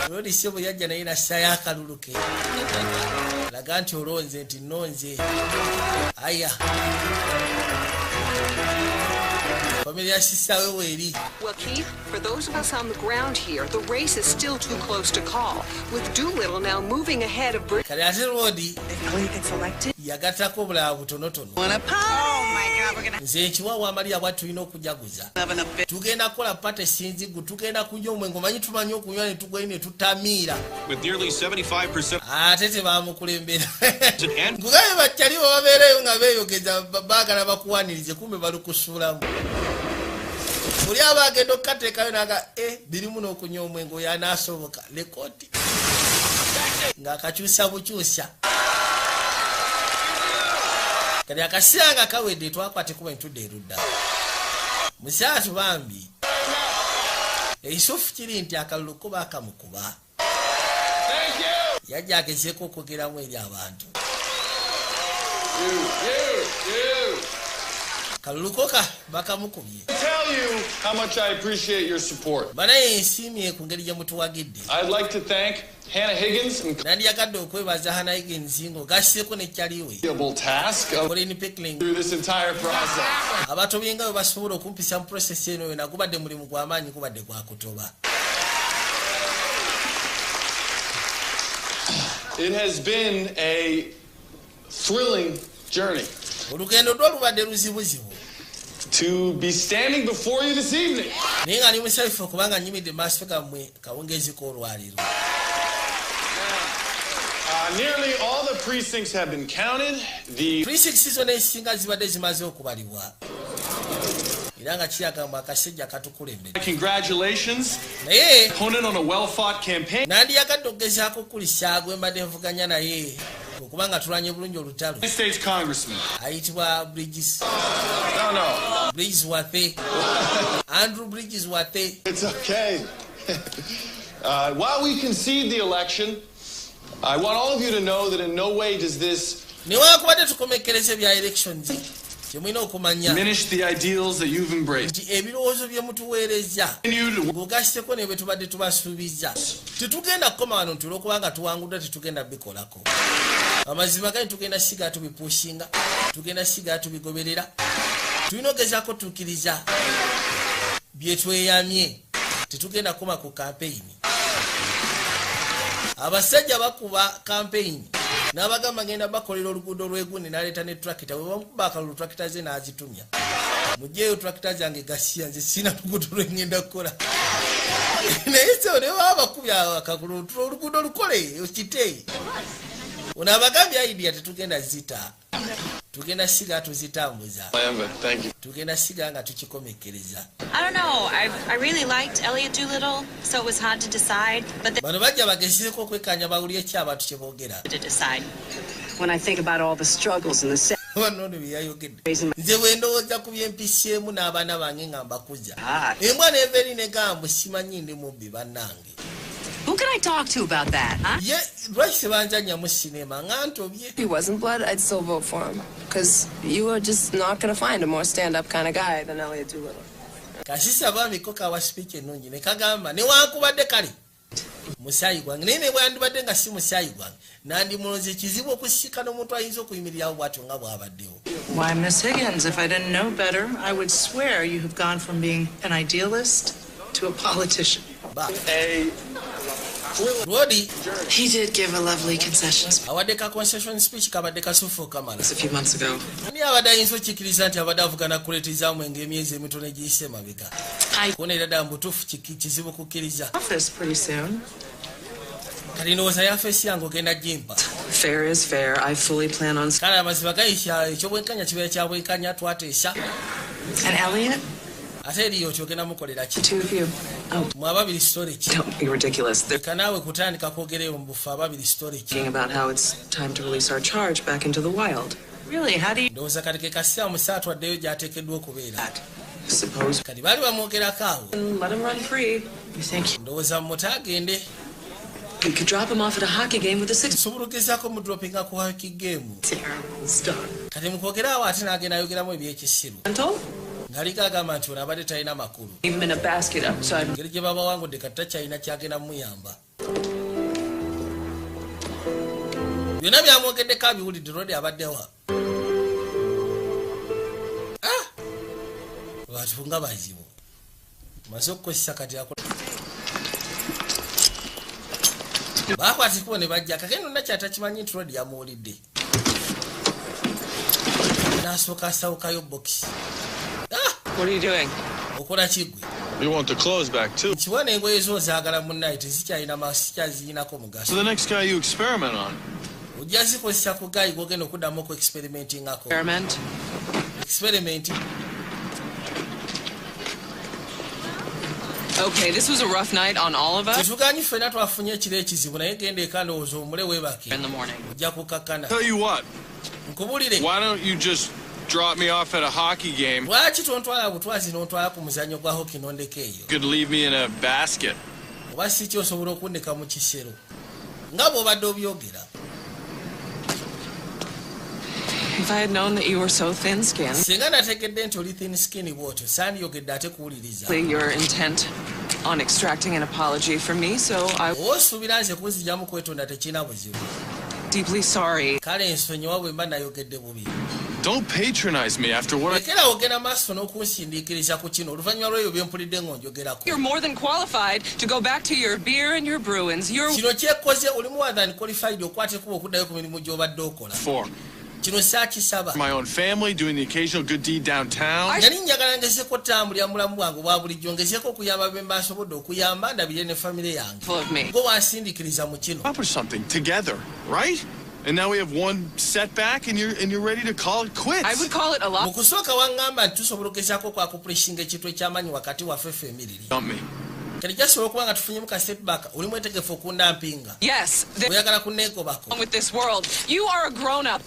Olwoli sebo yajja naye nassaayo akalulu ke. Laga nti olonze nti nonze. Aya. Familia sister weeri. Well, Keith, for those of us on the ground here, the race is still too close to call, with Doolittle now moving ahead of Britt. Kale ate Rodi Elliot gets elected. yagatako obulaba butonotono. Oh my God, we're gonna Nze ekiwawa Amaliya bw'ati tulina okujaguza. Tugenda kukola pate sinzigu, tugenda kunywa omwenge, omanyi tumanyi okunywa ne tugwayo ne tutamiira. With nearly 75%. Ate tebamukulembera. Nkugabe bakyaliwo babeereyo nga beeyogeza baagala bakuwanirize kumbe balukusuulamu. Buli aba agenda okukateekayo naga birimu n'okunywa omwenge oyo anaasoboka lekoti ng'akakyusa bukyusa. Kati akaseera nga kawedde twakwate kuba ntudde erudda. Musaatu bambi. Ekisuufu kiri nti akalulu ko baakamukuba. Yajja agezeeko okwogeramu eri abantu. Kalulu ko bakamukubye. Tell you how much I appreciate your support. Banaye ensiimye ku ngeri gye mutuwagidde. I'd like to thank Hannah Higgins and nandiyagadde okwebaza Hannah Higgins ng'ogasseko ne kyaliwe. Task of Colin Pickling through this entire process. Abatobye nga bwe basobola okumpisa mu process eno yonna gubadde mulimu gw'amaanyi gubadde gwa kutoba. It has been a thrilling journey. Olugendo lwo lubadde luzibuzibu. To be standing before you this evening. Naye nga ndi musanyufu kubanga nnyimidde maaso gammwe kawungeezi k'olwaliro. Nearly all the precincts have been counted. The precincts zonna ezisinga zibadde zimaze okubalibwa. Era nga kiyagamba akasejja katukulembedde. Congratulations. Naye opponent on a well-fought campaign. nandiyagadde okugezaako okukulisa gwe mbadde nvuganya naye okubanga tulanye bulungi olutalo. United States Congressman. Ayitibwa Bridges. No. Bridges Wathe. Andrew Bridges Wathe. It's okay. While we concede the election, I want all of you to know that in no way does this diminish the ideals that you've embraced. Amazima gani tugenda siga tubipushinga, tugenda siga tubigoberera. Tuyinogezako tukiriza byetweyamye tetugenda koma ku campaign. Abasajja bakuba campaign n'abagamba ngenda bakolera oluguudo lw'egundi n'aleeta ne tractor. Bwe bamukuba akalulu tractor ze n'azitumya. Mujjeyo tractor zange gasiya nze sina luguudo lw'engenda kukola. Naye se ne baba bakubya akalulu oluguudo lukole okite. Unabagambya idea tetugenda zita. Tugenda siga tuzitambuza. Thank you. Tugenda siga nga tukikomekereza. I don't know. I really liked Elliot Doolittle, so it was hard to decide. But bano bajja bageseko kwekanya bawulye ekyabatu kye boogera. To decide. When I think about all the struggles and the nze bwe ndowooza ku byempiseemu n'abaana bange nga mbakuza. Embwa n'ebeeri ne gambo simanyi ndi mubbi bannange. Who can I talk to about that, huh? Yeah, lwaki banjanya mu sinema nga ntobye. If he wasn't blood, I'd still vote for him. Because you are just not going to find a more stand-up kind of guy than Elliot Doolittle. Kasisa bamiko kawa speech ennungi ne kagamba newankubadde kale musaayi gwange naye ne bwandibadde nga si musaayi gwange nandimuloze kizibu okusika n'omuntu ayinza okuyimirirawo bw'atyo nga bw'abaddewo. Why, Miss Higgins, if I didn't know better, I would swear you have gone from being an idealist to a politician. Rodi, he did give a lovely concession speech. Awadeka concession speech kabadde kasufu kamala. A few months ago. Ani abadde ayinza okkiriza nti abadde avugana kuleetezaamu ng'emyezi emitono egiyise emabega. Kuno era ddala mbutuufu kizibu kukkiriza. Office pretty soon. Kati ndowooza yafeesi yange ogenda jimpa. Fair is fair. I fully plan on. Kale amazima gayisha ekyobwenkanya kibeera kya bwenkanya twateesa. And Elliot? Ate eriyo kyogenda mukolera ki? Two of you. Oh. Mu ababiri storage. Don't be ridiculous. Kanaawe kutandika kwogereyo mu bufu ababiri storage. Thinking about how it's time to release our charge back into the wild. Really, how do you... Ndowooza kati ke kasiya omusaatu addeyo gy'ateekeddwa okubeera. Suppose. Kati baali bamwogerako awo. Let him run free. You think? Ndowooza mmutte agende. You could drop him off at a hockey game with a six. Nsobola okugezaako mudropinga ku hockey game. Terrible stuff. Kati mukwogera awo ate n'agenda ayogeramu ebyekisiru. Ngaliko agamba nti ono abadde talina makulu. Even in a basket outside. Ngeri gye babawangudde kati takyalina kyagenda muyamba. Byonna byamwogeddeko abiwulidde Rodi abaddewa. Abantu nga bazibu. Maze okukozesa kati akola. Bakwatikubo ne bajja kakendo nakyatakimanyi nti Rodi yamuwulidde. N'asooka asawukayo box. What are you doing? Okola kigwe. You want the clothes back too. Kiwana engoye zo zaagala munnaye tezikyalina masikyaziinako mugaso. So the next guy you experiment on. Ojja zikozesa ku gayi gwogenda okuddamu ku experimentingako. Experiment. Okay, this was a rough night on all of us. Tetuganyi ffenna twafunye ekiro ekizibu naye genda eka ndowooza omule weebake. In the morning. Ojja kukakkana. Tell you what. Nkubulire. Why don't you just drop me off at a hockey game? Lwaki tontwala butwazi n'ontwala ku muzannyo gwa hockey n'ondeka eyo? You could leave me in a basket. Oba si ki osobola okundeka mu kisero nga bw'obadde obyogera. If I had known that you were so thin-skinned. Singa nategedde nti oli thin skin bw'otyo sandiyogedde ate kuwuliriza. You're intent on extracting an apology from me, so I... Osuubira nze kunzigyamu kwetonda tekirina buzibu. Deeply sorry. Kale nsonyiwa bwe mba nayogedde bubi. Don't patronize me after what I... Lekera ogenda maaso n'okunsindiikiriza ku kino oluvannyuma lw'ebyo bye mpulidde ng'onjogerako. You're more than qualified to go back to your beer and your Bruins. Kino kyekoze oli more than qualified okwata ekuba okuddayo ku mirimu gy'obadde okola. Kino saakisaba. My own family doing the occasional good deed downtown. Yali njagala ngezeeko tambulira mulamu bwange obwa bulijjo ngezeeko okuyamba be mbasobodde okuyamba ndabire ne famire yange. Gwe wansindiikiriza mu kino. Accomplish something together, right? And now we have one setback and you're ready to call it quits. I would call it a lot. Mukusooka wangamba nti tusobola okugezaako okwakupulishinga ekintu eky'amaanyi wakati waffe emmiriri. Dump me. kali jasobola okuba nga tufunye mu ka setback oli mwetegefu okundampinga. Yes. Oyagala kuneegobako. With this world, you are a grown-up.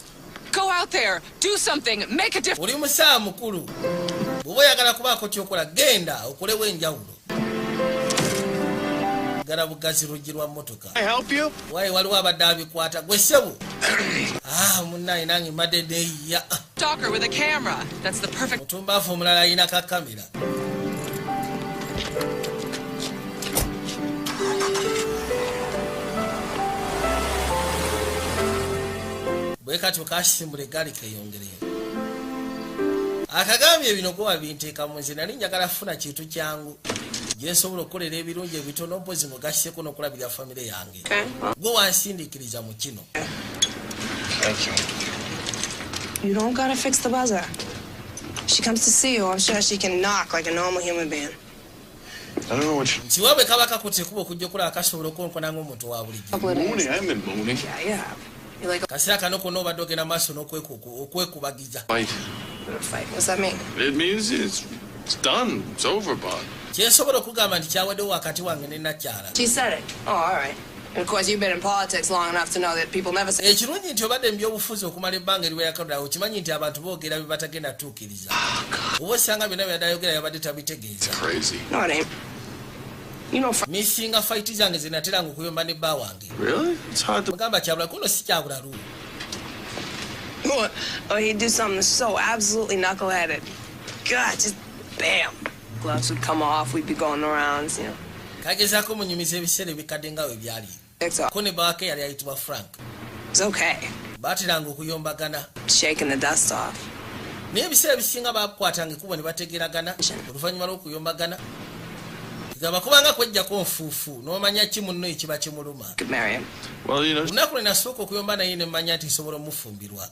Go out there, do something, make a difference. Oli musaa mukulu. Bw'oba oyagala kubaako kyokola genda okolewo enjawulo. Gara bugazi luggi lwa mmotoka. Wayi waliwo abadde abikwata gwe ssebo. Munnaye nange mbadde neeyiya. Stalker with a camera. That's the perfect. Mutumbaafu omulala alina ka kamera. Bwe katyo kasimbula eggaali keeyongereyo. Akagambye bino gwe wabinteeka nze nali njagala funa kintu kyangu gye nsobola okukolera ebirungi ebitono mpozi mugasseeko n'okulabira famire yange. Gwe wansindiikiriza mu kino. You don't gotta fix the buzzer. She comes to see you, I'm sure she can knock like a normal human being. I don't know what you... Nti waabwe kaba kakutte ekuba okujja okulaba kasobola okonkona ng'omuntu wa bulijjo. Moaning, I haven't been moaning. Yeah. Kaseera kano konna obadde ogenda maaso n'okwekubagiza. Fight. What's that mean? It means it's done. It's over, Bob. Kyensobola okugamba nti kyawaddewo wakati wange ne Nakyala. She said it. Oh, all right. And of course, you've been in politics long enough to know that people never say... Ekirungi nti obadde mu byobufuzi okumala ebbanga eriweyakaddawo okimanyi nti abantu boogera bye batagenda tuukiriza. Oba osanga byonna byaddayogera yabadde tabitegeeza. No, it ain't. You know, misinga fight zange zinateranga okuyomba ne bba wange. Really? It's hard to... Mugamba kyabula kuno si kyabula lu. Oh, he'd do something so absolutely knuckleheaded. God, just bam. Gloves would come off, we'd be going around, you know. Kagezaako munyumiza ebiseera ebikadde nga we byali. Ko ne bawake yali ayitibwa Frank. It's okay. Baateranga okuyombagana. Shaking the dust off. Naye ebiseera ebisinga baakwatanga ekkubo ne bategeragana oluvannyuma lw'okuyombagana. Gaba kubanga kwejjako nfuufu n'omanya ki munno ekiba kimuluma. Lunaku lwe nasooka okuyomba naye ne mmanya nti nsobola omufumbirwa.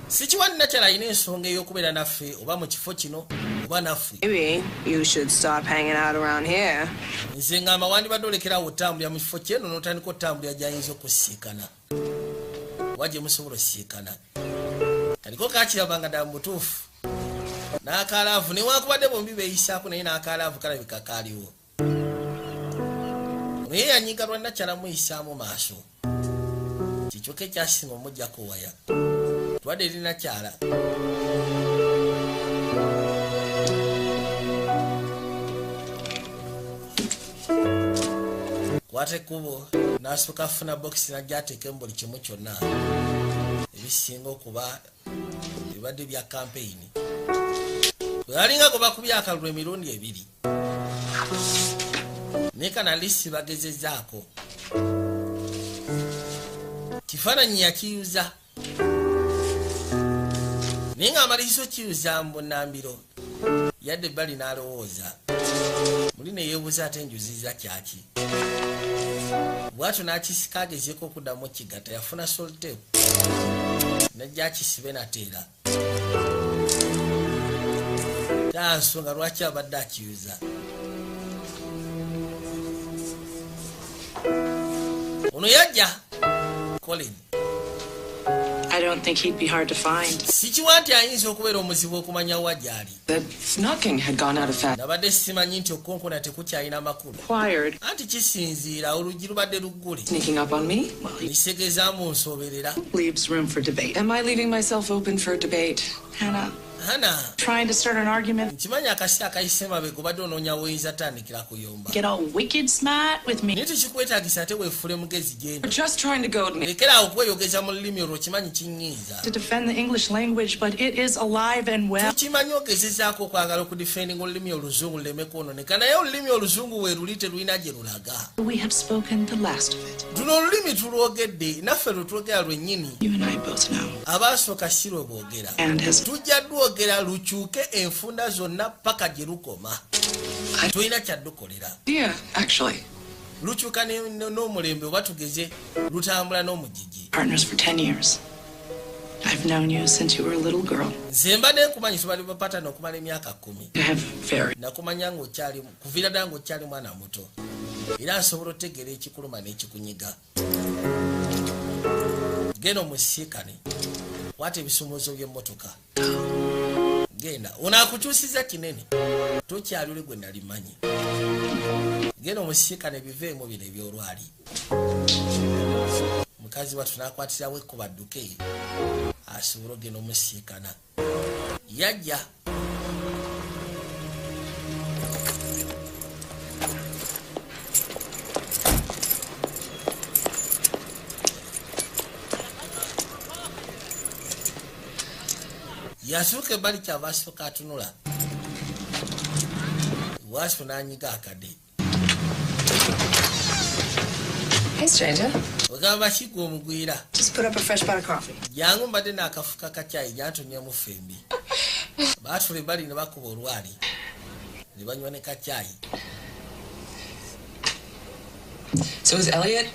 Sikiwa Nakyala alina ensonga ey'okubeera naffe oba mu kifo kino oba naffe. Nze ngamba wandibadde olekerawo otambulira mu kifo kyeno n'otandika otambulira gy'ayinza okusiikana. Oba gye musobola osiikana. Kaliko kaakirabanga ddala mu butuufu. N'akalaavu newankubadde bombi beeyisaako naye n'akalaavu kalabika kaaliwo. Naye yanyiga lwa Nakyala muyisaamu maaso. Kikyoka ekyasinga omuggyako waya. Twadde eri Nakyala. Kwata ekkubo n'asooka afuna bokisi n'ajja ateekemu buli kimu kyonna. Ebisinga okuba ebibadde bya kampeyini. Alinga ko bakubya akalulu emirundi ebiri. Neka na lisi bagezezaako. Kifaananyi yakiyuza. Ninga amaliso kiyuza mbonambiro. Yadde bali n'alowooza. Muli ne yeebuuza ate njuziza kyaki. Bw'atyo n'akisika agezeeko okuddamu kigatta yafuna soltepu. Najja akisibe nateera. Nsonga lwaki abadde akiyuza. Ono yajja Colin. I don't think he'd be hard to find. Sikiwa nti ayinza okubeera omuzibu okumanya wa gy'ali. The knocking had gone out of fashion. Nabadde simanyi nti okukonkona tekukyalina makulu. Anti kisinziira oluggi lubadde luggule. Sneaking up on me? Nisegezaamu nsoberera. Leaves room for debate. Am I leaving myself open for debate, Hannah? Trying to start an argument. Nkimanyi akasi akayise mabega obadde onoonya woyinza tandikira kuyomba. Get all wicked smart with me. Naye tekikwetaagisa ate weefule mugezi gyendi. We're just trying to goad me. Lekeraawo okweyogeza mu lulimi olwo kimanyi kinyiiza. To defend the English language, but it is alive and well. Tukimanyi ogezezaako okwagala okudifendinga olulimi oluzungu luleme kwonooneka naye olulimi oluzungu weeruli terulina gye lulaga. We have spoken the last of it. Luno olulimi tulwogedde naffe lwetwogera lwennyini. You and I both know. Abasooka si lwe boogera. Tujja lwogera lukyuke enfunda zonna paka gye lukoma. Tulina kyaddukolera. Yeah, actually. Lukyuka n'omulembe oba tugeze lutambula n'omugigi. Partners for 10 years. I've known you since you were a little girl. Nze mbadde nkumanyi tubali bapatana okumala emyaka 10. I have very. Nakumanya ng'okyali kuviira ddala ng'okyali mwana muto. Era nsobola otegeera ekikuluma n'ekikunyiga. Genda omusiikane. Kwata ebisumuluzo by'emmotoka. genda onakukyusiza kinene tokyalule gwe nalimanyi genda omusiikane biveemu bino ebyolwali mukazi watu nakwatirawo ekkuba dduke asobola ogenda omusiikana yajja yasuuka ebbali kyava asooka atunula waaso n'anyiga akade. Hey, stranger. Ogamba kigwa omugwira. Just put up a fresh pot of coffee. Jangu mbadde n'akafuka kacyayi nyatumyemu fembi. Baatula ebbali ne bakuba olwali ne banywa ne kacyayi. So is Elliot?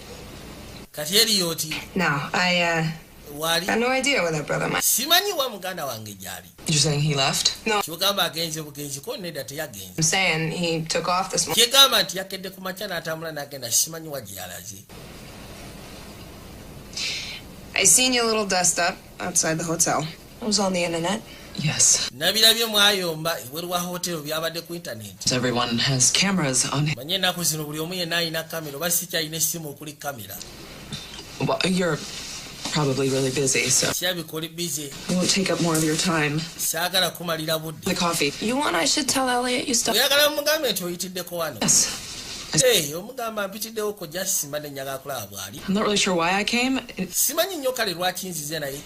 Kati Elliot. No, I got no idea where that brother might. Simanyi wa muganda wange gyali. You're saying he left? No. Kyogamba agenze bugenzi ko nedda teyagenze. I'm saying he took off this morning. Kyegamba nti yakedde ku makya n'atambula n'agenda simanyi wa gyalaze. I seen you a little dust up outside the hotel. It was on the internet. Yes. Nabirabye mwayomba ebweru wa hotel byabadde ku internet. Everyone has cameras on it. Manye ennaku zino buli omu yenna alina kamera oba si kyalina essimu okuli kamera. Well, you're probably really busy, so kyabikoli busy. I won't take up more of your time. Saagala kumalira budde. The coffee. You want I should tell Elliot you stopped? Oyagala mugambe nti oyitiddeko wano. Yes. Hey, omugamba mpitiddewo ko just simbadde njagala kulaba bwali. I'm not really sure why I came. Simanyi nnyo kale lwaki nzize naye.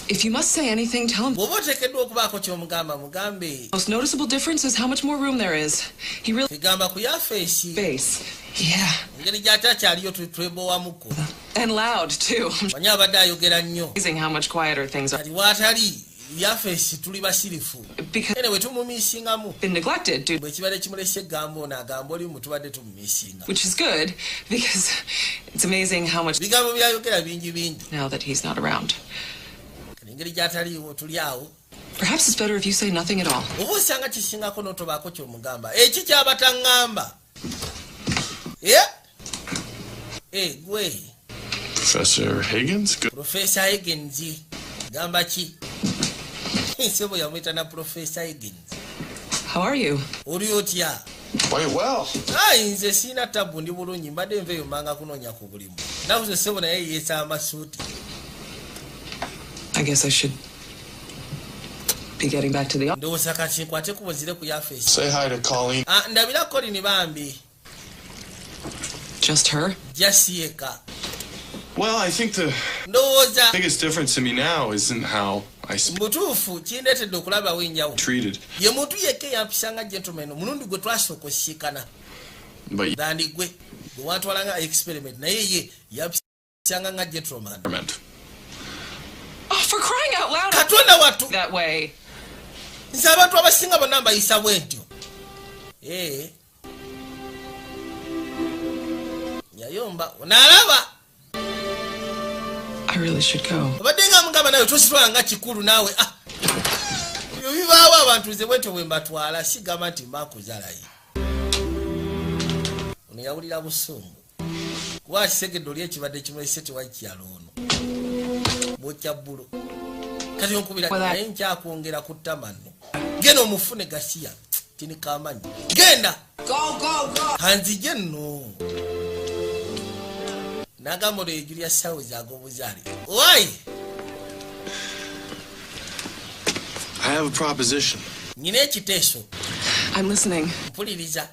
If you must say anything, tell him. Bw'oba oteekeddwa okubaako ky'omugamba mugambe. Most noticeable difference is how much more room there is. He really. Kigamba ku yafeesi. Space. Yeah. Ngeri gy'ate akyaliyo twebowamuko. And loud too. Manyi abadde ayogera nnyo. Amazing how much quieter things are. Kati waatali yafeesi tuli basirifu. Ene bwe tumumiisingamu. Been neglected, dude. Bwe kibadde kimulese eggambo ono agamba oli mutubadde tumumiisinga. Which is good because it's amazing how much. Bigambo byayogera bingi bingi. Now that he's not around. Engeri gy'ataliiwo tuli awo. Perhaps it's better if you say nothing at all. Oba osanga kisingako n'otobaako ky'omugamba. Eki ky'abataŋŋamba. Yeah? Gwe. Professor Higgins? Professor Higgins. Gamba ki? Sebo yamwita na Professor Higgins. How are you? Oli otya? Quite well. Nze sina tabu ndi bulungi mbadde nveeyo mbanga kunoonya ku bulimu. Nakuze sebo naye yeesa amasuuti. I guess I should be getting back to the office. Ndowooza kati nkwate kubuzire ku yafeesi. Say hi to Colleen. Ndabira Colleen bambi. Just her? Just yeka. Well, I think the ndowooza biggest difference to me now isn't how I mutuufu kindeetedde okulabawo enjawulo. treated. Ye muntu yekka eyampisa nga gentleman omulundi gwe twasooka osiikana. But Dandi gwe wantwalanga experiment naye ye yampisanga nga gentleman. Oh, for crying out loud! Katonda watu That way. nze abantu abasinga bonna mbayisa bwentyo. Yayomba onaalaba. I really should go. Obadde nga mugamba nawe tositwala nga kikulu naawe. Ebyo bibaawo abantu nze bwentyo bwe mbatwala sigamba nti mbakuzalayi. Ono yawulira busungu. Kuba kisegedde oli ekibadde kimulese tewakyalo ono. Bwokya bbulo. Kati onkubira naye nkyakwongera ku ttamano. Genda omufune gasiya. Tini kamanyi. Genda! Go! Hanzije nno. Nagamba olwo ejulya ssaawa ag'obuzaale. Why? I have a proposition. Nyina ekiteeso. I'm listening. Mpuliriza.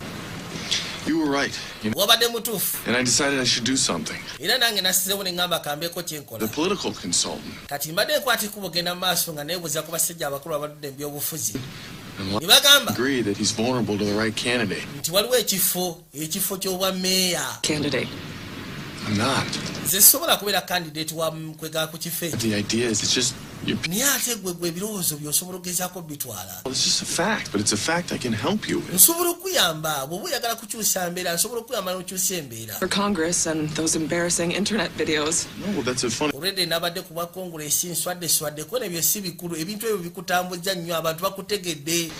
You were right. Wabadde mutuufu. And I decided I should do something. Era nange nasizeewo ne ngamba kambeeko kyenkola. The political consultant. Kati mbadde nkwata ekkubo genda mu maaso nga neebuuza ku basajja abakulu abaludde mu byobufuzi. Ne bagamba Agree that he's vulnerable to the right candidate. nti waliwo ekifo ky'obwa meeya. Candidate. I'm not. Nze sobola kubeera candidate wa kwega ku kifo ekyo. The idea is it's just naye ate gwe ebirowoozo by'osobola ogezaako bitwala. well, it's just a fact, but it's a fact I can help you with. Nsobola okuyamba bw'oba oyagala kukyusa mbeera nsobola okuyamba n'okyusa embeera. For Congress and those embarrassing internet videos. No, well, that's a funny. Already nabadde ku bwa Congress nswadde nebyo si bikulu ebintu ebyo bikutambuza nnyo abantu bakutegedde.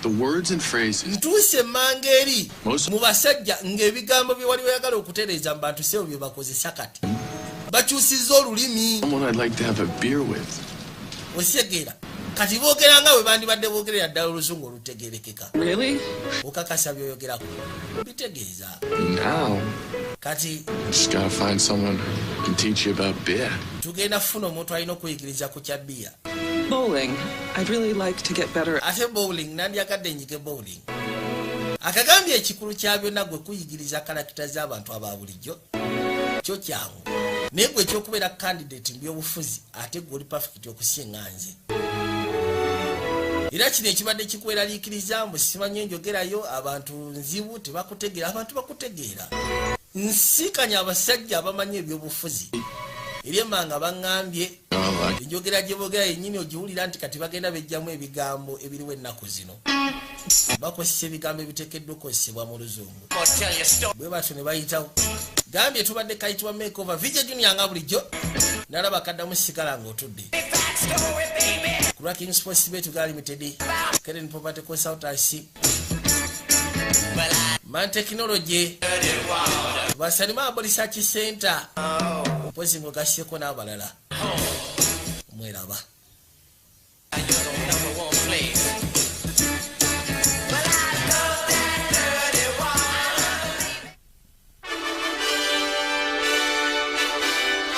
The words and phrases. Ntuuse emmanga eri mu basajja ng'ebigambo bye wali oyagala okutereeza mu bantu sebo bye bakozesa kati. Bakyusizza olulimi. Someone I'd like to have a beer with. Osegera kati boogera nga bwe bandibadde boogerera ddala oluzungu olutegerekeka. Really? Okakasa byoyogerako bitegeeza. Now, kati just gotta find someone who can teach you about beer. tugenda kufuna omuntu alina okuyigiriza ku kya bbiya. Bowling. I'd really like to get better. Ate bowling nandyagadde njike bowling. Akagambye ekikulu kya byonna gwe kuyigiriza kalakita z'abantu aba bulijjo kyo kyangu. Naye gwe ekyokubeera candidate mu byobufuzi ate gwe oli perfect okusinga nze. Era kino ekibadde kikweraliikiriza mbu simanyi enjogerayo abantu nzibu tebakutegeera abantu bakutegeera. Nsikanya abasajja abamanyi ebyobufuzi. Eryemanga baŋŋambye enjogera gye boogera yennyini ogiwulira nti kati bagenda bejjamu ebigambo ebiriwo ennaku zino. Bakozesa ebigambo ebiteekeddwa okukozesebwa mu luzungu. Bwe batyo ne bayitawo. Gambye tubadde kayitibwa makeover VJ Junior nga bulijjo. Nalaba kaddamu sigala ng'otudde. Ku lwa King Sports Bet Limited, Keren Property Consultancy, Man Technology, Basalima Research Center, Mpozi ng'ogasseko n'abalala. Mweraba.